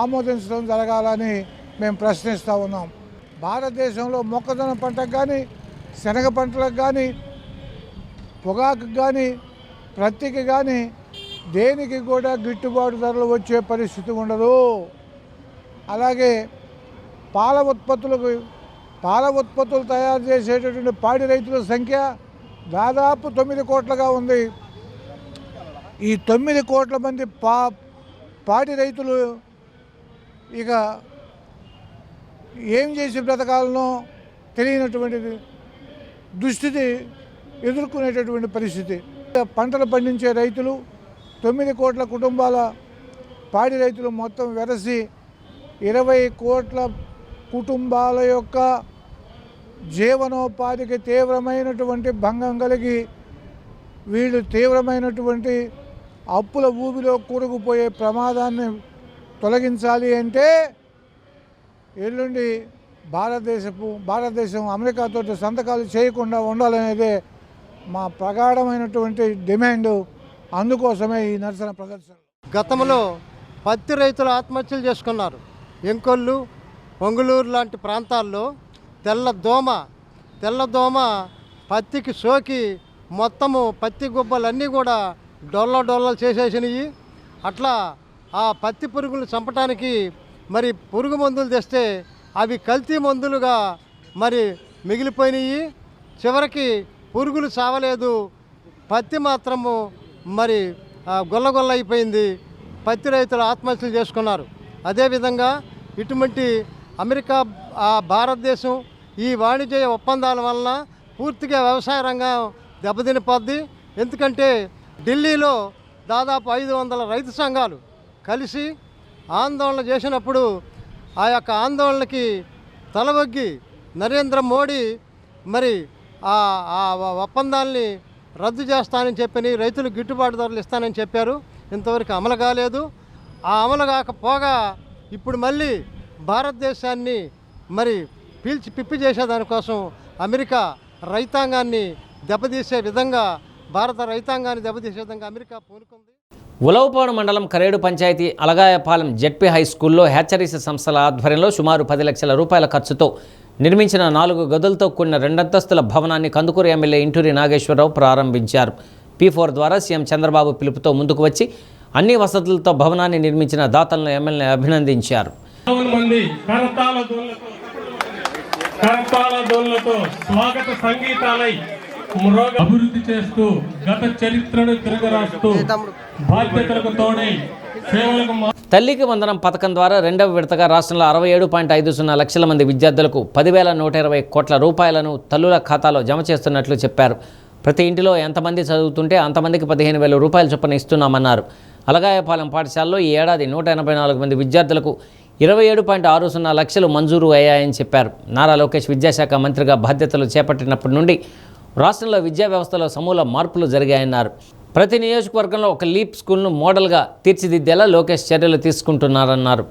ఆమోదించడం జరగాలని మేము ప్రశ్నిస్తూ ఉన్నాం. భారతదేశంలో మొక్కజొన్న పంటకు కానీ, శనగ పంటలకు కానీ, పొగాకు కానీ, ప్రత్తికి కానీ దేనికి కూడా గిట్టుబాటు ధరలు వచ్చే పరిస్థితి ఉండదు. అలాగే పాల ఉత్పత్తులు తయారు చేసేటటువంటి పాడి రైతుల సంఖ్య దాదాపు 9 కోట్లుగా ఉంది. ఈ 9 కోట్ల మంది పాడి రైతులు ఇక ఏం చేసి బ్రతకాలనో తెలియనటువంటి దుస్థితి ఎదుర్కొనేటటువంటి పరిస్థితి. పంటలు పండించే రైతులు 9 కోట్ల కుటుంబాల పాడి రైతులు మొత్తం వెరసి 20 కోట్ల కుటుంబాల యొక్క జీవనోపాధికి తీవ్రమైనటువంటి భంగం కలిగి వీళ్ళు తీవ్రమైనటువంటి అప్పుల ఊబిలో కూరుకుపోయే ప్రమాదాన్ని తొలగించాలి అంటే ఎల్లుండి భారతదేశం అమెరికాతో సంతకాలు చేయకుండా ఉండాలనేదే మా ప్రగాఢమైనటువంటి డిమాండ్. అందుకోసమే ఈ నిరసన ప్రదర్శన. గతంలో పత్తి రైతులు ఆత్మహత్యలు చేసుకున్నారు. ఎంకొల్లు, పొంగులూరు లాంటి ప్రాంతాల్లో తెల్లదోమ పత్తికి సోకి మొత్తము పత్తి గుబ్బలన్నీ కూడా డొల్లలు చేసేసినాయి. అట్లా ఆ పత్తి పురుగులు చంపడానికి మరి పురుగు మందులు తెస్తే అవి కల్తీ మందులుగా మరి మిగిలిపోయినాయి. చివరికి పురుగులు చావలేదు, పత్తి మాత్రము మరి గొల్ల అయిపోయింది. పత్తి రైతులు ఆత్మహత్యలు చేసుకున్నారు. అదేవిధంగా ఇటువంటి అమెరికా, భారతదేశం ఈ వాణిజ్య ఒప్పందాల వలన పూర్తిగా వ్యవసాయ రంగం దెబ్బతినిపోద్ది. ఎందుకంటే ఢిల్లీలో దాదాపు 500 రైతు సంఘాలు కలిసి ఆందోళన చేసినప్పుడు ఆ యొక్క ఆందోళనకి తలవగ్గి నరేంద్ర మోడీ మరి ఆ ఒప్పందాల్ని రద్దు చేస్తానని చెప్పని రైతులు గిట్టుబాటు ధరలు ఇస్తానని చెప్పారు. ఇంతవరకు అమలు కాలేదు. ఆ అమలు కాకపోగా ఇప్పుడు మళ్ళీ భారతదేశాన్ని మరి పిప్పి చేసేదానికోసం అమెరికా రైతాంగాన్ని దెబ్బతీసే విధంగా, భారత రైతాంగాన్ని దెబ్బతీసే విధంగా అమెరికా పూనుకుంది. ఉలవపాడు మండలం కరేడు పంచాయతీ అలగాయపాలెం జెడ్పీ హై స్కూల్లో హ్యాచరీస్ సంస్థల ఆధ్వర్యంలో సుమారు 10 లక్షల రూపాయల ఖర్చుతో నిర్మించిన 4 గదులతో కూడిన 2 అంతస్తుల భవనాన్ని కందుకూరు ఎమ్మెల్యే ఇంటూరి నాగేశ్వరరావు ప్రారంభించారు. P4 ద్వారా సీఎం చంద్రబాబు పిలుపుతో ముందుకు వచ్చి అన్ని వసతులతో భవనాన్ని నిర్మించిన దాతలను ఎమ్మెల్యే అభినందించారు. స్వాగత సంగీతాలై అభివృద్ధి చేస్తూ గత చరిత్రను తిరగరాస్తూ బాధ్యతలకు తోడై సేవలకు. తల్లికి వందనం పథకం ద్వారా 2వ విడతగా రాష్ట్రంలో 67.50 లక్షల మంది విద్యార్థులకు 10,120 కోట్ల రూపాయలను తల్లుల ఖాతాలో జమ చేస్తున్నట్లు చెప్పారు. ప్రతి ఇంటిలో ఎంతమంది చదువుతుంటే అంతమందికి 15,000 రూపాయల చొప్పున ఇస్తున్నామన్నారు. అలగాయపాలెం పాఠశాలలో ఈ ఏడాది 184 మంది విద్యార్థులకు 27.60 లక్షలు మంజూరు అయ్యాయని చెప్పారు. నారా లోకేష్ విద్యాశాఖ మంత్రిగా బాధ్యతలు చేపట్టినప్పటి నుండి రాష్ట్రంలో విద్యా వ్యవస్థలో సమూల మార్పులు జరిగాయన్నారు. ప్రతి నియోజకవర్గంలో ఒక లీప్ స్కూల్ను మోడల్గా తీర్చిదిద్దేలా లోకేష్ చర్యలు తీసుకుంటున్నారన్నారు.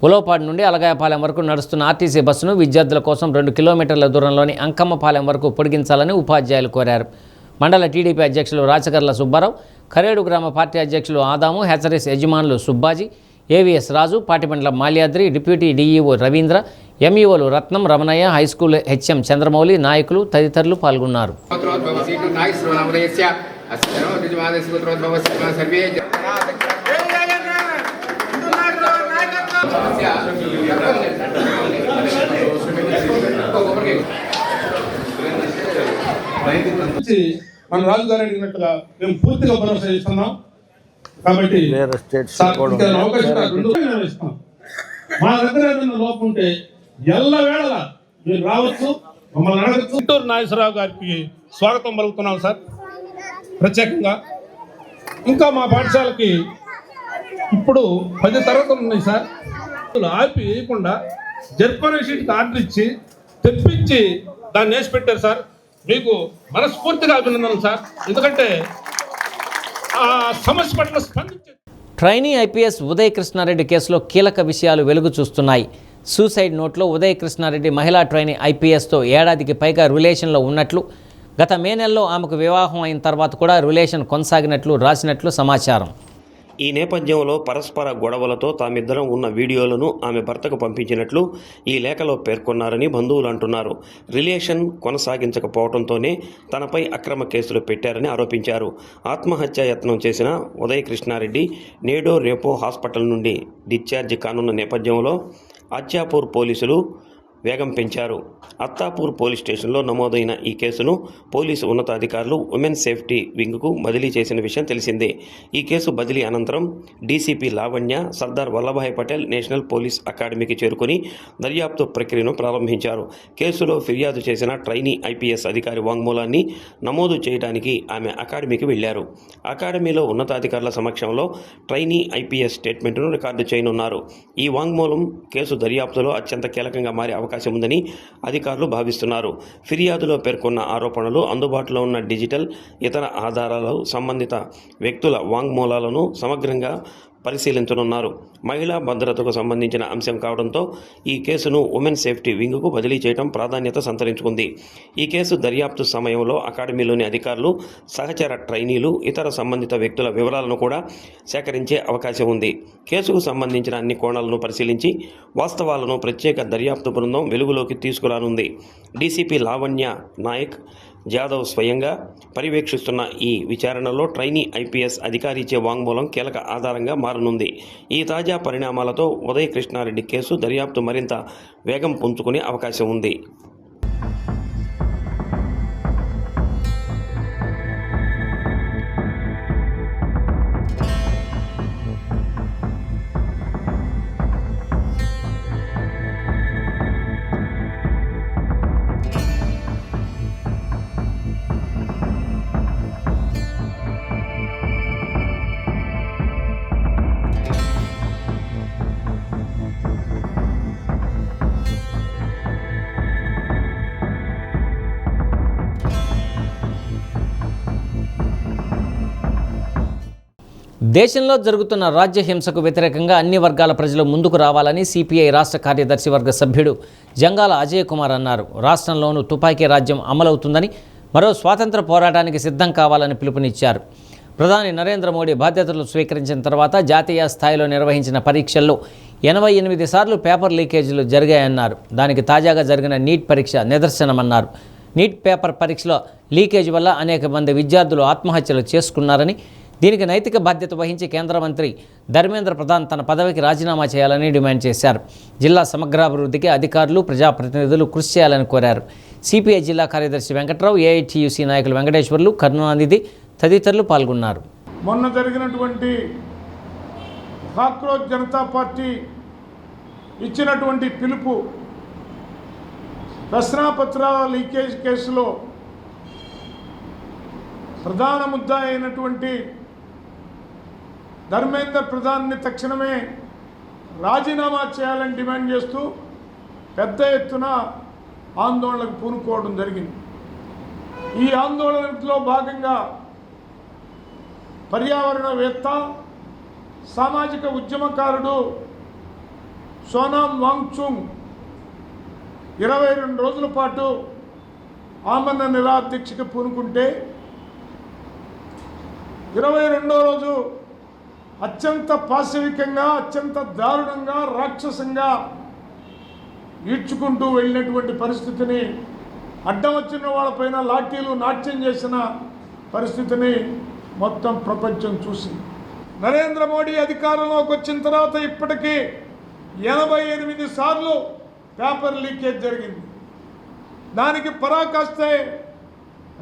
ఉలవపాడు నుండి అలగాయపాలెం వరకు నడుస్తున్న ఆర్టీసీ బస్సును విద్యార్థుల కోసం 2 కిలోమీటర్ల దూరంలోని అంకమ్మపాలెం వరకు పొడిగించాలని ఉపాధ్యాయులు కోరారు. మండల టీడీపీ అధ్యక్షులు రాచగర్ల సుబ్బారావు, కరేడు గ్రామ పార్టీ అధ్యక్షులు ఆదాము, హ్యాచరీస్ యజమానులు సుబ్బాజీ, ఏవీఎస్ రాజు, పాటిమండల మాల్యాద్రి, డిప్యూటీ డీఈఓ రవీంద్ర, ఎంఈఓలు రత్నం, రమణయ్య, హైస్కూల్ హెచ్ఎం చంద్రమౌళి, నాయకులు తదితరులు పాల్గొన్నారు. మన రాజుగారు అడిగినట్టుగా మేము పూర్తిగా భరోసా ఇస్తున్నాం. కాబట్టి మా దగ్గర ఏదైనా లోపం ఉంటే ఎల్లవేళలా మీరు రావచ్చు, మమ్మల్ని అడగచ్చు. ఇంటూరు నాగేశ్వరరావు గారికి స్వాగతం పలుకుతున్నాం సార్ ప్రత్యేకంగా. ఇంకా మా పాఠశాలకి ఇప్పుడు 10 తరగతులు ఉన్నాయి సార్. ఆపి వేయకుండా జర్పనే షీట్కి ఆర్డర్ ఇచ్చి తెప్పించి దాన్ని వేసి పెట్టారు సార్. మీకు మనస్ఫూర్తిగా అభినందనలు సార్. ఎందుకంటే ఆ సమస్య పట్ల స్పందించే. ట్రైనీ ఐపీఎస్ ఉదయ్ కృష్ణారెడ్డి కేసులో కీలక విషయాలు వెలుగు చూస్తున్నాయి. సూసైడ్ నోట్లో ఉదయ్ కృష్ణారెడ్డి మహిళా ట్రైనీ ఐపీఎస్తో ఏడాదికి పైగా రిలేషన్లో ఉన్నట్లు, గత మే నెలలో ఆమెకు వివాహం అయిన తర్వాత కూడా రిలేషన్ కొనసాగినట్లు రాసినట్లు సమాచారం. ఈ నేపథ్యంలో పరస్పర గొడవలతో తామిద్దరం ఉన్న వీడియోలను ఆమె భర్తకు పంపించినట్లు ఈ లేఖలో పేర్కొన్నారని బంధువులు అంటున్నారు. రిలేషన్ కొనసాగించకపోవడంతోనే తనపై అక్రమ కేసులు పెట్టారని ఆరోపించారు. ఆత్మహత్యా యత్నం చేసిన ఉదయ్ కృష్ణారెడ్డి నేడో రేపో హాస్పిటల్ నుండి డిశ్చార్జ్ కానున్న నేపథ్యంలో అచ్చాపూర్ పోలీసులు వేగం పెంచారు. అత్తాపూర్ పోలీస్ స్టేషన్లో నమోదైన ఈ కేసును పోలీసు ఉన్నతాధికారులు ఉమెన్ సేఫ్టీ వింగ్కు బదిలీ చేసిన విషయం తెలిసిందే. ఈ కేసు బదిలీ అనంతరం DCP Lavanya Sardar Vallabhbhai Patel national police అకాడమీకి చేరుకుని దర్యాప్తు ప్రక్రియను ప్రారంభించారు. కేసులో ఫిర్యాదు చేసిన ట్రైనీ ఐపీఎస్ అధికారి వాంగ్మూలాన్ని నమోదు చేయడానికి ఆమె అకాడమీకి వెళ్లారు. అకాడమీలో ఉన్నతాధికారుల సమక్షంలో ట్రైనీ ఐపీఎస్ స్టేట్మెంట్ను రికార్డు చేయనున్నారు. ఈ వాంగ్మూలం కేసు దర్యాప్తులో అత్యంత కీలకంగా మారే అవకాశం ఉందని అధికారులు భావిస్తున్నారు. ఫిర్యాదులో పేర్కొన్న ఆరోపణలు, అందుబాటులో ఉన్న డిజిటల్, ఇతర ఆధారాలు, సంబంధిత వ్యక్తుల వాంగ్మూలాలను సమగ్రంగా పరిశీలించనున్నారు. మహిళా భద్రతకు సంబంధించిన అంశం కావడంతో ఈ కేసును ఉమెన్ సేఫ్టీ వింగ్కు బదిలీ చేయడం ప్రాధాన్యత సంతరించుకుంది. ఈ కేసు దర్యాప్తు సమయంలో అకాడమీలోని అధికారులు, సహచర ట్రైనీలు, ఇతర సంబంధిత వ్యక్తుల వివరాలను కూడా సేకరించే అవకాశం ఉంది. కేసుకు సంబంధించిన అన్ని కోణాలను పరిశీలించి వాస్తవాలను ప్రత్యేక దర్యాప్తు బృందం వెలుగులోకి తీసుకురానుంది. డీసీపీ లావణ్య నాయక్ జాదవ్ స్వయంగా పర్యవేక్షిస్తున్న ఈ విచారణలో ట్రైనీ ఐపీఎస్ అధికారి ఇచ్చే వాంగ్మూలం కీలక ఆధారంగా మారనుంది. ఈ తాజా పరిణామాలతో ఉదయ్ కృష్ణారెడ్డి కేసు దర్యాప్తు మరింత వేగం పుంజుకునే అవకాశం ఉంది. దేశంలో జరుగుతున్న రాజ్య హింసకు వ్యతిరేకంగా అన్ని వర్గాల ప్రజలు ముందుకు రావాలని సిపిఐ రాష్ట్ర కార్యదర్శి వర్గ సభ్యుడు జంగాల అజయ్ కుమార్ అన్నారు. రాష్ట్రంలోనూ తుపాకీ రాజ్యం అమలవుతుందని, మరో స్వాతంత్ర పోరాటానికి సిద్ధం కావాలని పిలుపునిచ్చారు. ప్రధాని నరేంద్ర మోడీ బాధ్యతలు స్వీకరించిన తర్వాత జాతీయ స్థాయిలో నిర్వహించిన పరీక్షల్లో 88 సార్లు పేపర్ లీకేజీలు జరిగాయన్నారు. దానికి తాజాగా జరిగిన నీట్ పరీక్ష నిదర్శనమన్నారు. నీట్ పేపర్ పరీక్షలో లీకేజ్ వల్ల అనేక మంది విద్యార్థులు ఆత్మహత్యలు చేసుకున్నారని, దీనికి నైతిక బాధ్యత వహించి కేంద్ర మంత్రి ధర్మేంద్ర ప్రధాన్ తన పదవికి రాజీనామా చేయాలని డిమాండ్ చేశారు. జిల్లా సమగ్రాభివృద్ధికి అధికారులు, ప్రజాప్రతినిధులు కృషి చేయాలని కోరారు. సిపిఐ జిల్లా కార్యదర్శి వెంకట్రావు, ఏఐటియుసి నాయకులు వెంకటేశ్వర్లు, కరుణానిధి తదితరులు పాల్గొన్నారు. మొన్న జరిగినటువంటి కాక్రోచ్ జనతా పార్టీ ఇచ్చినటువంటి పిలుపు, ప్రశ్నాపత్రాల లీకేజ్ కేసులో ప్రధాన ముద్దా అయినటువంటి ధర్మేంద్ర ప్రధాన్ని తక్షణమే రాజీనామా చేయాలని డిమాండ్ చేస్తూ పెద్ద ఎత్తున ఆందోళనకు పూనుకోవడం జరిగింది. ఈ ఆందోళనలో భాగంగా పర్యావరణవేత్త, సామాజిక ఉద్యమకారుడు సోనామ్ వాంగ్చుక్ 22 రోజుల పాటు ఆమరణ నిరాదీక్షకు పూనుకుంటే 22వ రోజు అత్యంత పాశవికంగా, అత్యంత దారుణంగా, రాక్షసంగా ఈడ్చుకుంటూ వెళ్ళినటువంటి పరిస్థితిని, అడ్డం వచ్చిన వాళ్ళపైన లాఠీలు నాట్యం చేసిన పరిస్థితిని మొత్తం ప్రపంచం చూసింది. నరేంద్ర మోడీ అధికారంలోకి వచ్చిన తర్వాత ఇప్పటికీ 88 సార్లు పేపర్ లీకేజ్ జరిగింది. దానికి పరాకాష్టే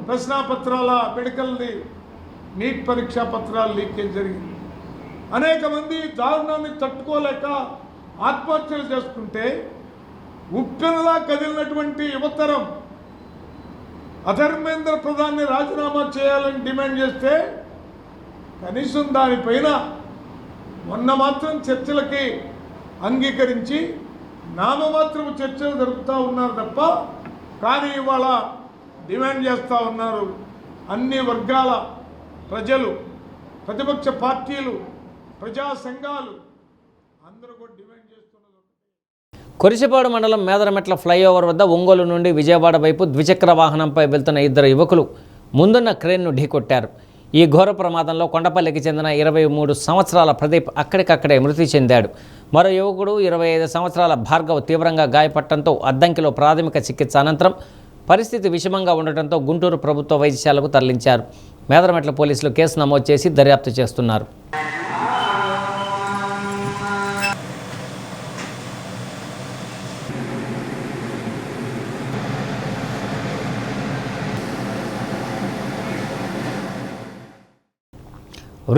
ప్రశ్నాపత్రాల, మెడికల్ది, నీట్ పరీక్షా పత్రాలు లీకేజ్ జరిగింది. అనేక మంది దారుణాన్ని తట్టుకోలేక ఆత్మహత్యలు చేసుకుంటే ఉప్పెనలా కదిలినటువంటి యువతరం ధర్మేంద్ర ప్రధాన్ని రాజీనామా చేయాలని డిమాండ్ చేస్తే కనీసం దానిపైన మొన్న మాత్రం చర్చలకి అంగీకరించి నామమాత్రము చర్చలు జరుపుతూ ఉన్నారు తప్ప, కానీ ఇవాళ డిమాండ్ చేస్తూ ఉన్నారు. అన్ని వర్గాల ప్రజలు, ప్రతిపక్ష పార్టీలు, ప్రజా సంఘాలు అందరూ కూడా డిమాండ్ చేస్తున్నారు. కొరిసిపాడు మండలం మేదరమెట్ల ఫ్లైఓవర్ వద్ద ఒంగోలు నుండి విజయవాడ వైపు ద్విచక్ర వాహనంపై వెళ్తున్న 2 యువకులు ముందున్న క్రేన్ను ఢీకొట్టారు. ఈ ఘోర ప్రమాదంలో కొండపల్లికి చెందిన 23 సంవత్సరాల ప్రదీప్ అక్కడికక్కడే మృతి చెందాడు. మరో యువకుడు 25 సంవత్సరాల భార్గవ్ తీవ్రంగా గాయపడటంతో అద్దంకిలో ప్రాథమిక చికిత్స అనంతరం పరిస్థితి విషమంగా ఉండటంతో గుంటూరు ప్రభుత్వ వైద్యశాలకు తరలించారు. మేదరమెట్ల పోలీసులు కేసు నమోదు చేసి దర్యాప్తు చేస్తున్నారు.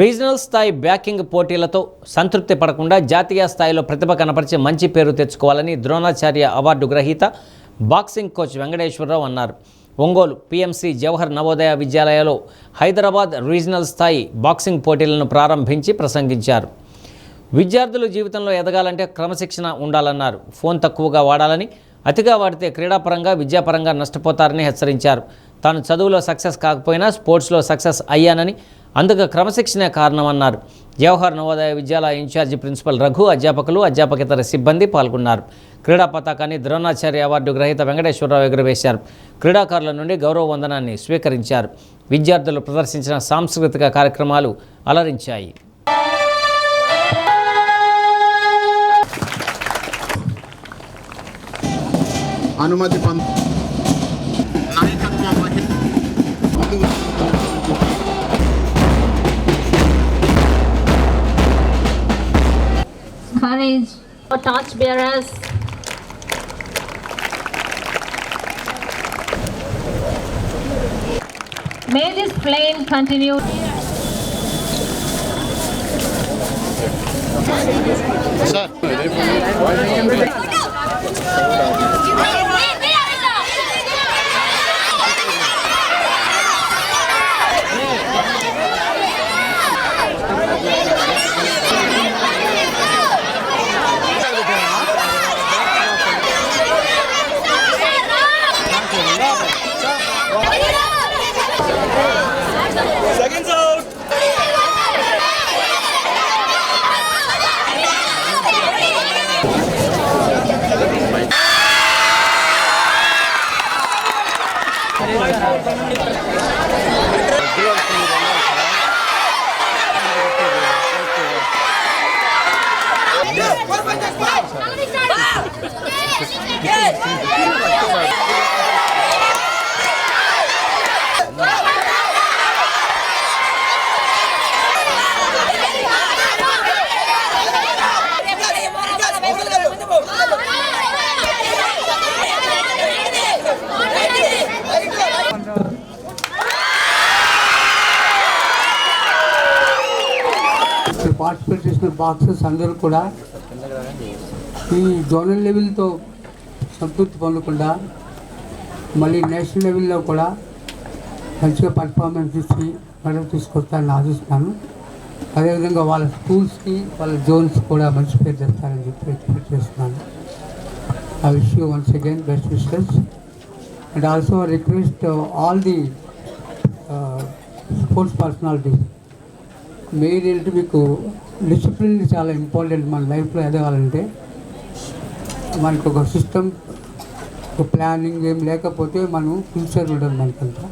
రీజనల్ స్థాయి బ్యాకింగ్ పోటీలతో సంతృప్తి పడకుండా జాతీయ స్థాయిలో ప్రతిభ కనపరిచి మంచి పేరు తెచ్చుకోవాలని ద్రోణాచార్య అవార్డు గ్రహీత బాక్సింగ్ కోచ్ వెంకటేశ్వరరావు అన్నారు. ఒంగోలు పిఎంసి జవహర్ నవోదయ విద్యాలయాలో హైదరాబాద్ రీజనల్ స్థాయి బాక్సింగ్ పోటీలను ప్రారంభించి ప్రసంగించారు. విద్యార్థులు జీవితంలో ఎదగాలంటే క్రమశిక్షణ ఉండాలన్నారు. ఫోన్ తక్కువగా వాడాలని, అతిగా వాడితే క్రీడాపరంగా విద్యాపరంగా నష్టపోతారని హెచ్చరించారు. తాను చదువులో సక్సెస్ కాకపోయినా స్పోర్ట్స్లో సక్సెస్ అయ్యానని, అందుకు క్రమశిక్షణే కారణమన్నారు. జవహర్ నవోదయ విద్యాలయ ఇన్ఛార్జి ప్రిన్సిపల్ రఘు, అధ్యాపకులు, అధ్యాపకేతర సిబ్బంది పాల్గొన్నారు. క్రీడా పతాకాన్ని ద్రోణాచార్య అవార్డు గ్రహీత వెంకటేశ్వరరావు ఎగురవేశారు. క్రీడాకారుల నుండి గౌరవ వందనాన్ని స్వీకరించారు. విద్యార్థులు ప్రదర్శించిన సాంస్కృతిక కార్యక్రమాలు అలరించాయి. అనుమతి courage for torch bearers. May this flame continue. Participate చేసిన బాక్సర్స్ అందరూ కూడా ఈ జోనల్ లెవెల్తో సంతృప్తి పొందకుండా మళ్ళీ నేషనల్ లెవెల్లో కూడా మంచిగా పర్ఫార్మెన్స్ ఇచ్చి మెడల్ తీసుకొస్తారని ఆశిస్తున్నాను. అదేవిధంగా వాళ్ళ స్కూల్స్కి వాళ్ళ జోన్స్ కూడా మంచి పేరు తెస్తారని చెప్పి ఎక్స్పెక్ట్ చేస్తున్నాను. I wish you once again best wishes and also request all the sports personalities, main ఏంటి మీకు డిసిప్లిన్ చాలా ఇంపార్టెంట్. మన లైఫ్లో ఎదగాలంటే మనకు ఒక సిస్టమ్, ఒక ప్లానింగ్ ఏం లేకపోతే మనం ఫ్యూచర్ ఉండదు మనకంతా.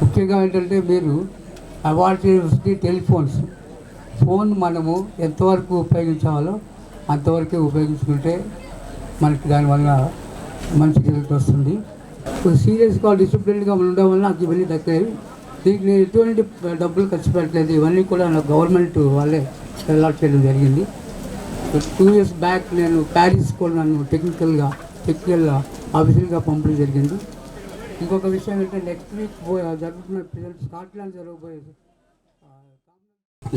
ముఖ్యంగా ఏంటంటే మీరు అవాయిడ్ చేయాల్సింది టెలిఫోన్స్. ఫోన్ మనము ఎంతవరకు ఉపయోగించాలో అంతవరకే ఉపయోగించుకుంటే మనకి దానివల్ల మంచి రిజల్ట్ వస్తుంది. సీరియస్గా డిసిప్లిన్గా ఉండడం వల్ల నాకు ఇవన్నీ దక్కాయి. దీనికి నేను ఎటువంటి డబ్బులు ఖర్చు పెట్టలేదు. ఇవన్నీ కూడా నాకు గవర్నమెంట్ వాళ్ళే అలాట్ చేయడం జరిగింది. 2 years బ్యాక్ నేను ప్యారిస్ కూడా నన్ను టెక్నికల్ ఆఫీసర్గా పంపడం జరిగింది. ఇంకొక విషయం ఏంటంటే నెక్స్ట్ వీక్ జరుగుతున్న స్కాట్లాండ్ జరగబోయేది.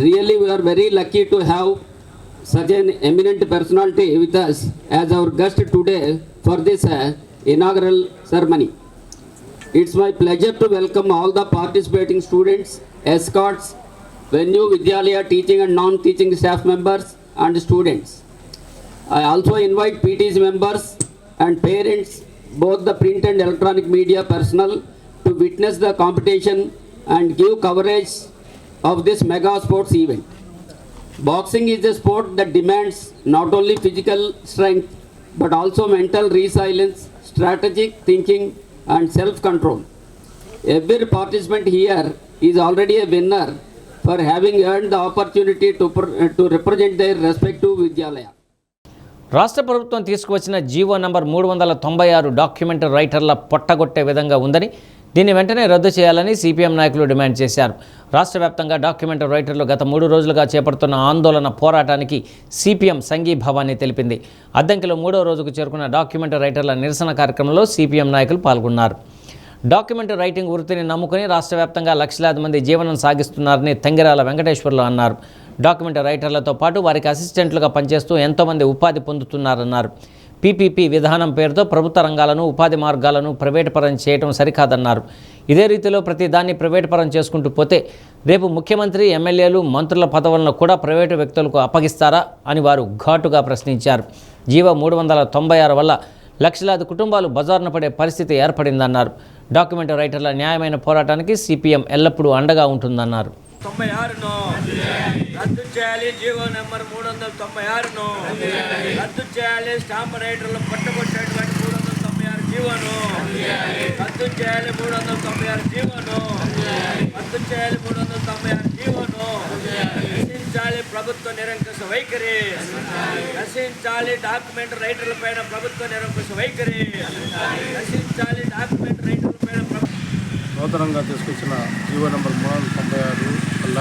Really, we are very lucky to have such an eminent personality with us as our guest today for this inaugural ceremony. It's my pleasure to welcome all the participating students, escorts, Venue Vidyalaya teaching and non-teaching staff members and students. I also invite PTC members and parents, both the print and electronic media personnel, to witness the competition and give coverage of this mega sports event. Boxing is a sport that demands not only physical strength but also mental resilience, strategic thinking and self-control. Every participant here is already a winner for having earned the opportunity to represent their respective Vidyalaya. రాష్ట్ర ప్రభుత్వం తీసుకువచ్చిన GO number 396 document రైటర్ల పొట్టగొట్టే విధంగా ఉందని, దీన్ని వెంటనే రద్దు చేయాలని CPM నాయకులు డిమాండ్ చేశారు. రాష్ట్ర వ్యాప్తంగా డాక్యుమెంట్ రైటర్లు గత 3 రోజులుగా చేపడుతున్న ఆందోళన పోరాటానికి సిపిఎం సంఘీభావాన్ని తెలిపింది. అద్దంకిలో 3వ రోజుకు చేరుకున్న డాక్యుమెంట్ రైటర్ల నిరసన కార్యక్రమంలో సిపిఎం నాయకులు పాల్గొన్నారు. డాక్యుమెంటరీ రైటింగ్ వృత్తిని నమ్ముకుని రాష్ట్ర వ్యాప్తంగా లక్షలాది మంది జీవనం సాగిస్తున్నారని తంగిరాల వెంకటేశ్వర్లు అన్నారు. డాక్యుమెంటరీ రైటర్లతో పాటు వారికి అసిస్టెంట్లుగా పనిచేస్తూ ఎంతోమంది ఉపాధి పొందుతున్నారన్నారు. పీపీపీ విధానం పేరుతో ప్రభుత్వ రంగాలను ఉపాధి మార్గాలను ప్రైవేటు పరం చేయడం సరికాదన్నారు. ఇదే రీతిలో ప్రతి దాన్ని ప్రైవేటు పరం చేసుకుంటూ పోతే రేపు ముఖ్యమంత్రి, ఎమ్మెల్యేలు, మంత్రుల పదవులను కూడా ప్రైవేటు వ్యక్తులకు అప్పగిస్తారా అని వారు ఘాటుగా ప్రశ్నించారు. జీవో 396 వల్ల లక్షలాది కుటుంబాలు బజారున పడే పరిస్థితి ఏర్పడిందన్నారు. డాక్యుమెంటరీ రైటర్ల న్యాయమైన పోరాటానికి సిపిఎం ఎల్లప్పుడూ అండగా ఉంటుందన్నారు. 96ను రద్దు చేయాలి. జీవో నెంబర్ 396ను రద్దు చేయాలి. స్టాంప్ రైటర్లు పట్టుకొచ్చేటువంటి 396 జీవోను రద్దు చేయాలి. 396 జీవోను రద్దు చేయాలి. 396 జీవోను నశించాలి. ప్రభుత్వ నిరంకుశ వైఖరి నశించాలి. డాక్యుమెంటరీ రైటర్ల పైన ప్రభుత్వ నిరంకుశ వైఖరి నశించాలి. డాక్యుమెంటరీ రైటర్ల పైన నూతనంగా తీసుకొచ్చిన జీవో నెంబర్ 396 వల్ల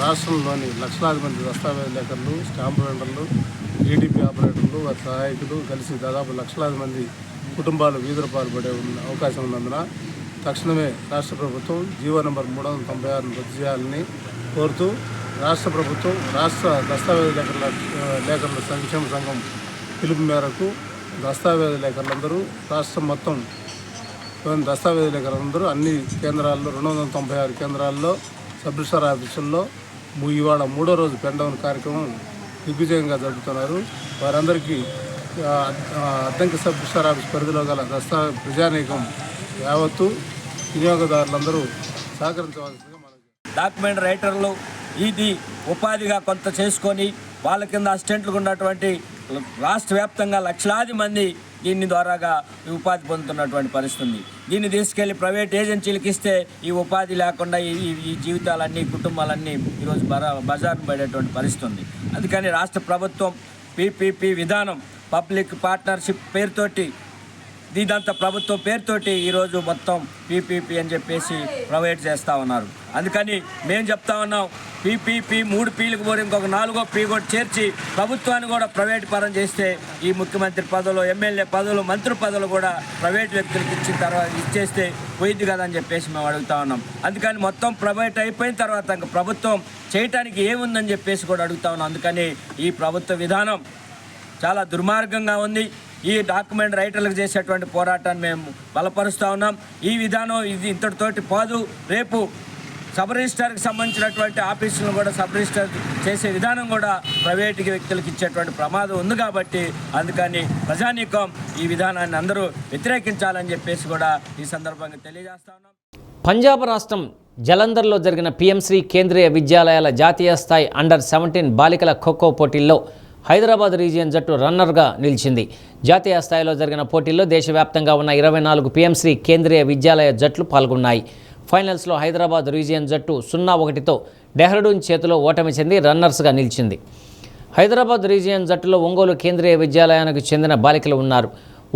రాష్ట్రంలోని లక్షలాది మంది దస్తావేజ్ లేఖర్లు, స్టాంపు వెండర్లు, ఈడీపీ ఆపరేటర్లు, వారి సహాయకులు కలిసి దాదాపు లక్షలాది మంది కుటుంబాలు వీధుల పాల్పడే అవకాశం ఉన్నందున తక్షణమే రాష్ట్ర ప్రభుత్వం జీవో నెంబర్ 396ను రద్దు చేయాలని కోరుతూ రాష్ట్ర ప్రభుత్వం రాష్ట్ర దస్తావేజ్ లేఖర్ల సంక్షేమ సంఘం పిలుపు మేరకు దస్తావేజ్ లేఖర్లందరూ రాష్ట్రం మొత్తం దస్తావేజ్ లేఖలందరూ అన్ని కేంద్రాల్లో 296 కేంద్రాల్లో సబ్ రిజిస్ట్రార్ ఆఫీసుల్లో ఇవాళ 3వ రోజు పెండౌన్ కార్యక్రమం దిగ్విజయంగా జరుపుతున్నారు. వారందరికీ అద్దంకి సబ్ రిజిస్ట్రార్ ఆఫీస్ పరిధిలో గల ప్రజానీకం యావత్తు వినియోగదారులందరూ సహకరించవలసిందిగా మనం డాక్యుమెంటరీ రైటర్లు ఇది ఉపాధిగా కొంత చేసుకొని వాళ్ళ కింద అసిస్టెంట్లుగా ఉన్నటువంటి రాష్ట్ర వ్యాప్తంగా లక్షలాది మంది దీని ద్వారాగా ఉపాధి పొందుతున్నటువంటి పరిస్థితి. దీన్ని తీసుకెళ్లి ప్రైవేట్ ఏజెన్సీలకు ఇస్తే ఈ ఉపాధి లేకుండా ఈ జీవితాలన్నీ, కుటుంబాలన్నీ ఈరోజు బజారును పడేటువంటి పరిస్థితి ఉంది. అందుకని రాష్ట్ర ప్రభుత్వం పీపీపీ విధానం, పబ్లిక్ పార్ట్నర్షిప్ పేరుతోటి, ఇదంతా ప్రభుత్వం పేరుతోటి ఈరోజు మొత్తం పీపీపీ అని చెప్పేసి ప్రొవైడ్ చేస్తూ ఉన్నారు. అందుకని మేము చెప్తా ఉన్నాం, పీపీపీ 3 పీలకు పోయి ఇంకొక 4వ పీ కూడా చేర్చి ప్రభుత్వాన్ని కూడా ప్రైవేట్ పరం చేస్తే ఈ ముఖ్యమంత్రి పదవులు, ఎమ్మెల్యే పదవులు, మంత్రి పదవులు కూడా ప్రైవేట్ వ్యక్తులకు ఇచ్చిన తర్వాత ఇచ్చేస్తే పోయింది కదా అని చెప్పేసి మేము అడుగుతా ఉన్నాం. అందుకని మొత్తం ప్రైవేట్ అయిపోయిన తర్వాత ఇంకా ప్రభుత్వం చేయటానికి ఏముందని చెప్పేసి కూడా అడుగుతా ఉన్నాం. అందుకని ఈ ప్రభుత్వ విధానం చాలా దుర్మార్గంగా ఉంది. ఈ డాక్యుమెంట్ రైటర్లకు చేసేటువంటి పోరాటాన్ని మేము బలపరుస్తూ ఉన్నాం. ఈ విధానం ఇది ఇంతటితోటి పోదు. రేపు సబ్ రిజిస్టర్కి సంబంధించినటువంటి ఆఫీసులను కూడా సబ్ రిజిస్టర్ చేసే విధానం కూడా ప్రైవేటు వ్యక్తులకు ఇచ్చేటువంటి ప్రమాదం ఉంది. కాబట్టి అందుకని ప్రజానీకం ఈ విధానాన్ని అందరూ వ్యతిరేకించాలని చెప్పేసి కూడా ఈ సందర్భంగా తెలియజేస్తా ఉన్నాం. పంజాబ్ రాష్ట్రం జలంధర్లో జరిగిన పిఎంశ్రీ కేంద్రీయ విద్యాలయాల జాతీయ స్థాయి అండర్-17 బాలికల ఖోఖో పోటీల్లో హైదరాబాద్ రీజియన్ జట్టు రన్నర్గా నిలిచింది. జాతీయ స్థాయిలో జరిగిన పోటీల్లో దేశవ్యాప్తంగా ఉన్న 24 పిఎంశ్రీ కేంద్రీయ విద్యాలయ జట్లు పాల్గొన్నాయి. ఫైనల్స్లో హైదరాబాద్ రీజియన్ జట్టు 0-1తో డెహ్రాడూన్ చేతిలో ఓటమి చెంది రన్నర్స్గా నిలిచింది. హైదరాబాద్ రీజియన్ జట్టులో ఒంగోలు కేంద్రీయ విద్యాలయానికి చెందిన బాలికలు ఉన్నారు.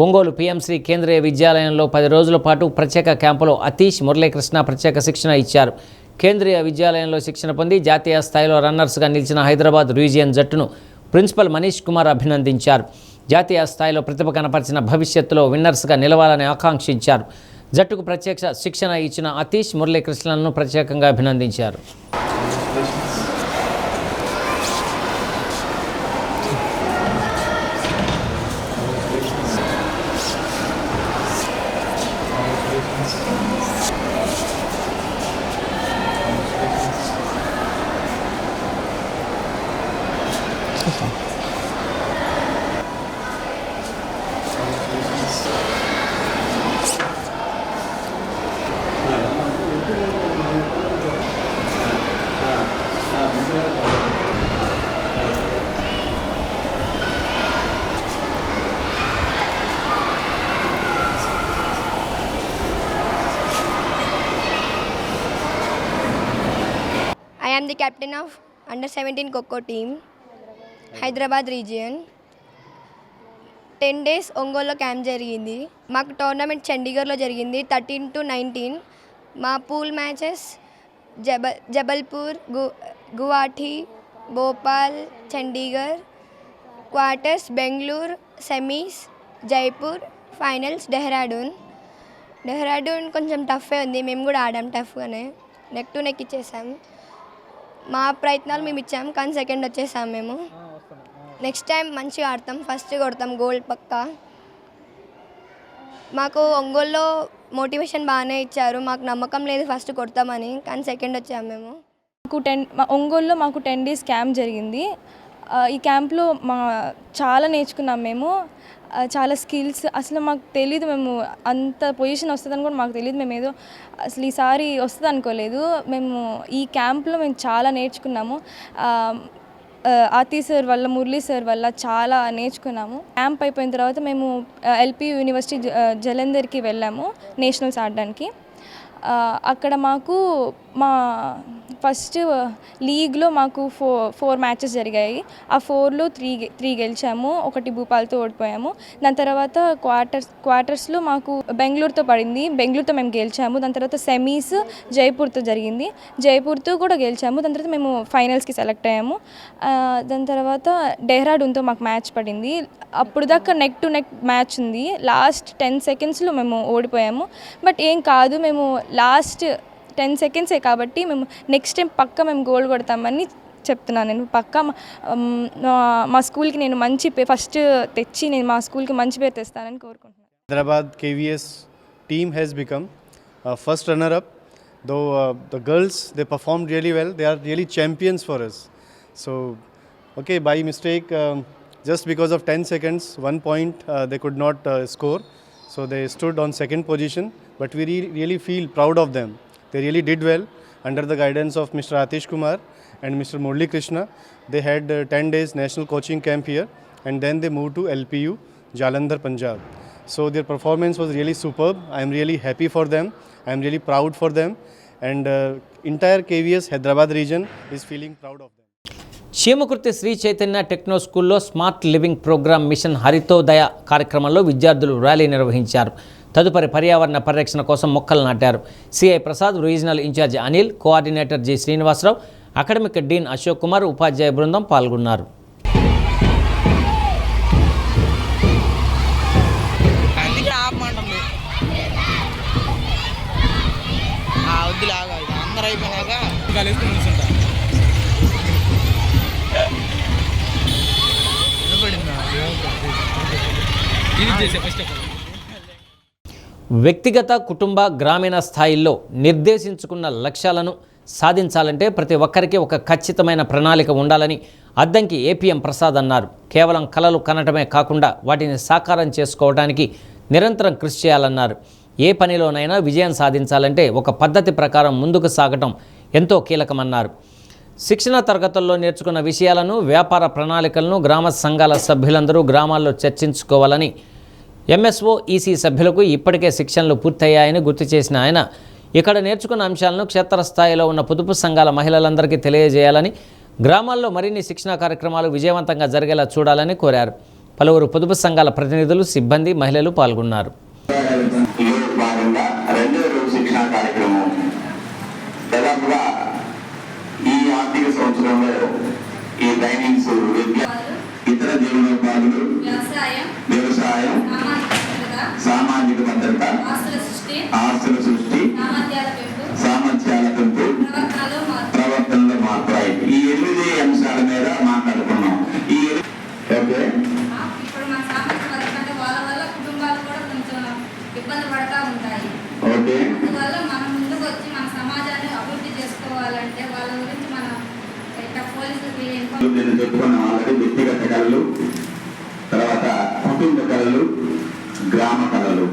ఒంగోలు పిఎంశ్రీ కేంద్రీయ విద్యాలయంలో 10 రోజుల పాటు ప్రత్యేక క్యాంపులో అతీష్, మురళీకృష్ణ ప్రత్యేక శిక్షణ ఇచ్చారు. కేంద్రీయ విద్యాలయంలో శిక్షణ పొంది జాతీయ స్థాయిలో రన్నర్స్గా నిలిచిన హైదరాబాద్ రీజియన్ జట్టును ప్రిన్సిపల్ మనీష్ కుమార్ అభినందించారు. జాతీయ స్థాయిలో ప్రతిభ కనపరిచిన భవిష్యత్తులో విన్నర్స్గా నిలవాలని ఆకాంక్షించారు. జట్టుకు ప్రత్యక్ష శిక్షణ ఇచ్చిన అతీష్, మురళీకృష్ణలను ప్రత్యేకంగా అభినందించారు. I am the captain of under-17 Kho team, Hyderabad region. 10 days ఒంగోలులో క్యాంప్ జరిగింది. మాకు టోర్నమెంట్ చండీగఢ్లో జరిగింది 13 to 19. మా pool matches Jabalpur, Guwahati, Bhopal, Chandigarh, quarters Bengaluru, semis Jaipur, finals Dehradun. Dehradun కొంచెం టఫే ఉంది, మేము కూడా ఆడాం టఫ్గానే, నెక్ టు నెక్ ఇచ్చేసాం. మా ప్రయత్నాలు మేము ఇచ్చాం కానీ సెకండ్ వచ్చేసాం మేము. నెక్స్ట్ టైం మంచిగా ఆడతాం, ఫస్ట్ కొడతాం గోల్డ్ పక్కా. మాకు ఒంగోలులో మోటివేషన్ బాగానే ఇచ్చారు, మాకు నమ్మకం లేదు ఫస్ట్ కొడతామని, కానీ సెకండ్ వచ్చాము మేము. ఒంగోలులో మాకు 10 days క్యాంప్ జరిగింది. ఈ క్యాంప్లో చాలా నేర్చుకున్నాం మేము, చాలా స్కిల్స్. అసలు మాకు తెలీదు మేము అంత పొజిషన్ వస్తుందని కూడా మాకు తెలియదు. మేము ఏదో అసలు ఈసారి వస్తుంది అనుకోలేదు. మేము ఈ క్యాంప్లో మేము చాలా నేర్చుకున్నాము. ఆతి సార్ వల్ల, మురళీ సార్ వల్ల చాలా నేర్చుకున్నాము. క్యాంప్ అయిపోయిన తర్వాత మేము ఎల్పి యూనివర్సిటీ జలంధర్కి వెళ్ళాము నేషనల్స్ ఆడడానికి. అక్కడ మాకు మా ఫస్ట్ లీగ్లో మాకు 4 matches జరిగాయి. ఆ 4లో 3 గెలిచాము, 1 భూపాల్తో ఓడిపోయాము. దాని తర్వాత క్వార్టర్స్లో మాకు బెంగళూరుతో పడింది, బెంగళూరుతో మేము గెలిచాము. దాని తర్వాత సెమీస్ జైపూర్తో జరిగింది, జైపూర్తో కూడా గెలిచాము. దాని తర్వాత మేము ఫైనల్స్కి సెలెక్ట్ అయ్యాము. దాని తర్వాత డెహ్రాడూన్తో మాకు మ్యాచ్ పడింది. అప్పుడు దాకా నెక్ టు నెక్ మ్యాచ్ ఉంది, లాస్ట్ 10 secondsలో మేము ఓడిపోయాము. బట్ ఏం కాదు, మేము లాస్ట్ 10 seconds కాబట్టి మేము నెక్స్ట్ టైం పక్కా మేము గోల్ కొడతామని చెప్తున్నాను. నేను పక్కా మా స్కూల్కి నేను మంచి ఫస్ట్ తెచ్చి నేను మా స్కూల్కి మంచి పేరు తెస్తానని కోరుకుంటున్నాను. Hyderabad KVS team has become first runner up, though the girls, they performed really well. They are really champions for us. So okay, by mistake, just because of 10 seconds, 1 point they could not score, so they stood on second position, but we really feel proud of them. They really did well under the guidance of Mr. Atish Kumar and Mr. Murli Krishna. They had 10 days national coaching camp here, and then they moved to LPU Jalandhar, Punjab. So their performance was really superb. I am really happy for them. I am really proud for them, and entire KVS Hyderabad region is feeling proud of them. Chimakurthi Sri Chaitanya techno స్కూల్లో smart living program mission Haritodaya కార్యక్రమంలో విద్యార్థులు rally నిర్వహించారు. తదుపరి పర్యావరణ పరిరక్షణ కోసం మొక్కలు నాటారు. CI Prasad, regional incharge Anil, coordinator G Srinivasarao, academic dean Ashok Kumar, ఉపాధ్యాయ బృందం పాల్గొన్నారు. వ్యక్తిగత, కుటుంబ, గ్రామీణ స్థాయిల్లో నిర్దేశించుకున్న లక్ష్యాలను సాధించాలంటే ప్రతి ఒక్కరికి ఒక ఖచ్చితమైన ప్రణాళిక ఉండాలని అద్దంకి ఏపీఎం ప్రసాద్ అన్నారు. కేవలం కలలు కనటమే కాకుండా వాటిని సాకారం చేసుకోవడానికి నిరంతరం కృషి చేయాలన్నారు. ఏ పనిలోనైనా విజయం సాధించాలంటే ఒక పద్ధతి ప్రకారం ముందుకు సాగటం ఎంతో కీలకమన్నారు. శిక్షణ తరగతుల్లో నేర్చుకున్న విషయాలను, వ్యాపార ప్రణాళికలను గ్రామ సంఘాల సభ్యులందరూ గ్రామాల్లో చర్చించుకోవాలని, ఎంఎస్ఓ, ఈసీ సభ్యులకు ఇప్పటికే శిక్షణలు పూర్తయ్యాయని గుర్తు చేసిన ఆయన ఇక్కడ నేర్చుకున్న అంశాలను క్షేత్రస్థాయిలో ఉన్న పొదుపు సంఘాల మహిళలందరికీ తెలియజేయాలని, గ్రామాల్లో మరిన్ని శిక్షణా కార్యక్రమాలు విజయవంతంగా జరిగేలా చూడాలని కోరారు. పలువురు పొదుపు సంఘాల ప్రతినిధులు, సిబ్బంది, మహిళలు పాల్గొన్నారు. ఈ ట్రైనింగ్స్ ఇతర జీవనోపాధులు, వ్యవసాయం, సామాజిక భద్రత, ఆస్తుల సృష్టి, సామర్థ్యాల పెంపు, ప్రవర్తనలో మార్పు, ఈ 8 అంశాల మీద మాట్లాడుకున్నాం. ఈ ఓకే ఓకే నేను చెప్పుకున్న ఆల్రెడీ వ్యక్తిగత కళలు, తర్వాత కుటుంబ కళలు, గ్రామ కళలు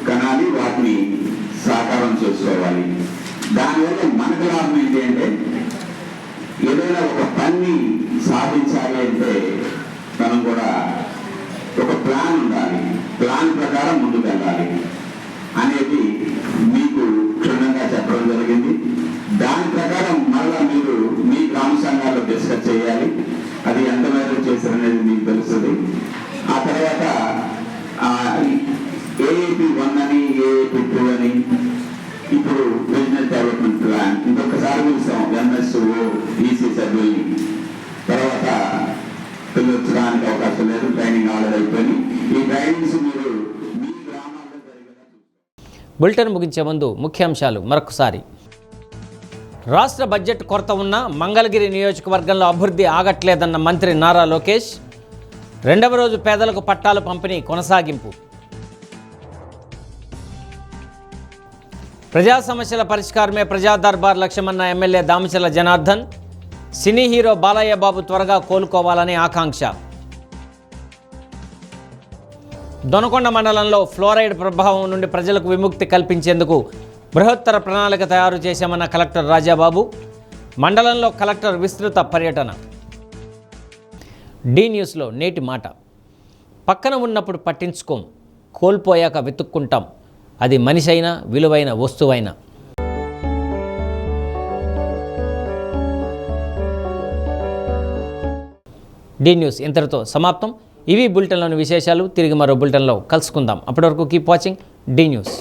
కనాలి, వాటిని సాకారం చేసుకోవాలి. దానివల్ల మనకు లాభం ఏంటి అంటే ఏదైనా ఒక పని సాధించాలి అంటే మనం కూడా ఒక ప్లాన్ ఉండాలి, ప్లాన్ ప్రకారం ముందుకు వెళ్ళాలి అనేది మీకు క్షుణ్ణంగా చెప్పడం జరిగింది. దాని ప్రకారం మళ్ళా మీరు మీ గ్రామ సంఘాల్లో డిస్కస్ చేయాలి. అది ఎంత మేరకు చేశారనేది మీకు తెలుస్తుంది. ఆ తర్వాత ఏఏపీ 1 అని, ఏఏపీ 2 అని, ఇప్పుడు బిజినెస్ డెవలప్మెంట్ ప్లాన్ ఇంకొకసారి చూసాం. ఎంఎస్ఓ, ఈసీ సభ్యుల్ని తర్వాత పిల్లొచ్చడానికి అవకాశం లేదు, ట్రైనింగ్ ఆర్డర్ అయిపోయి ఈ ట్రైనింగ్స్ మీరు మీ గ్రామాల్లో జరిగేలా బులెటిన్ ముగించే ముందు ముఖ్యాంశాలు మరొకసారి. రాష్ట్ర బడ్జెట్ కొరత ఉన్న మంగళగిరి నియోజకవర్గంలో అభివృద్ధి ఆగట్లేదన్న మంత్రి నారా లోకేష్. 2వ రోజు పేదలకు పట్టాలు పంపిణీ కొనసాగింపు. ప్రజా సమస్యల పరిష్కారమే ప్రజా దర్బార్ లక్ష్యమన్న MLA Damacharla Janardhan. Cine hero Balayya Babu త్వరగా కోలుకోవాలని ఆకాంక్ష. దొనకొండ మండలంలో ఫ్లోరైడ్ ప్రభావం నుండి ప్రజలకు విముక్తి కల్పించేందుకు బృహత్తర ప్రణాళిక తయారు చేశామన్న కలెక్టర్ రాజాబాబు. మండలంలో కలెక్టర్ విస్తృత పర్యటన. డి న్యూస్లో నేటి మాట. పక్కన ఉన్నప్పుడు పట్టించుకోం, కోల్పోయాక వెతుక్కుంటాం. అది మనిషి అయినా విలువైన వస్తువైనా. డి న్యూస్ ఇంతటితో సమాప్తం. ఇవి బులెటిన్లోని విశేషాలు. తిరిగి మరో బులెటిన్లో కలుసుకుందాం. అప్పటి వరకు కీప్ వాచింగ్ డి న్యూస్.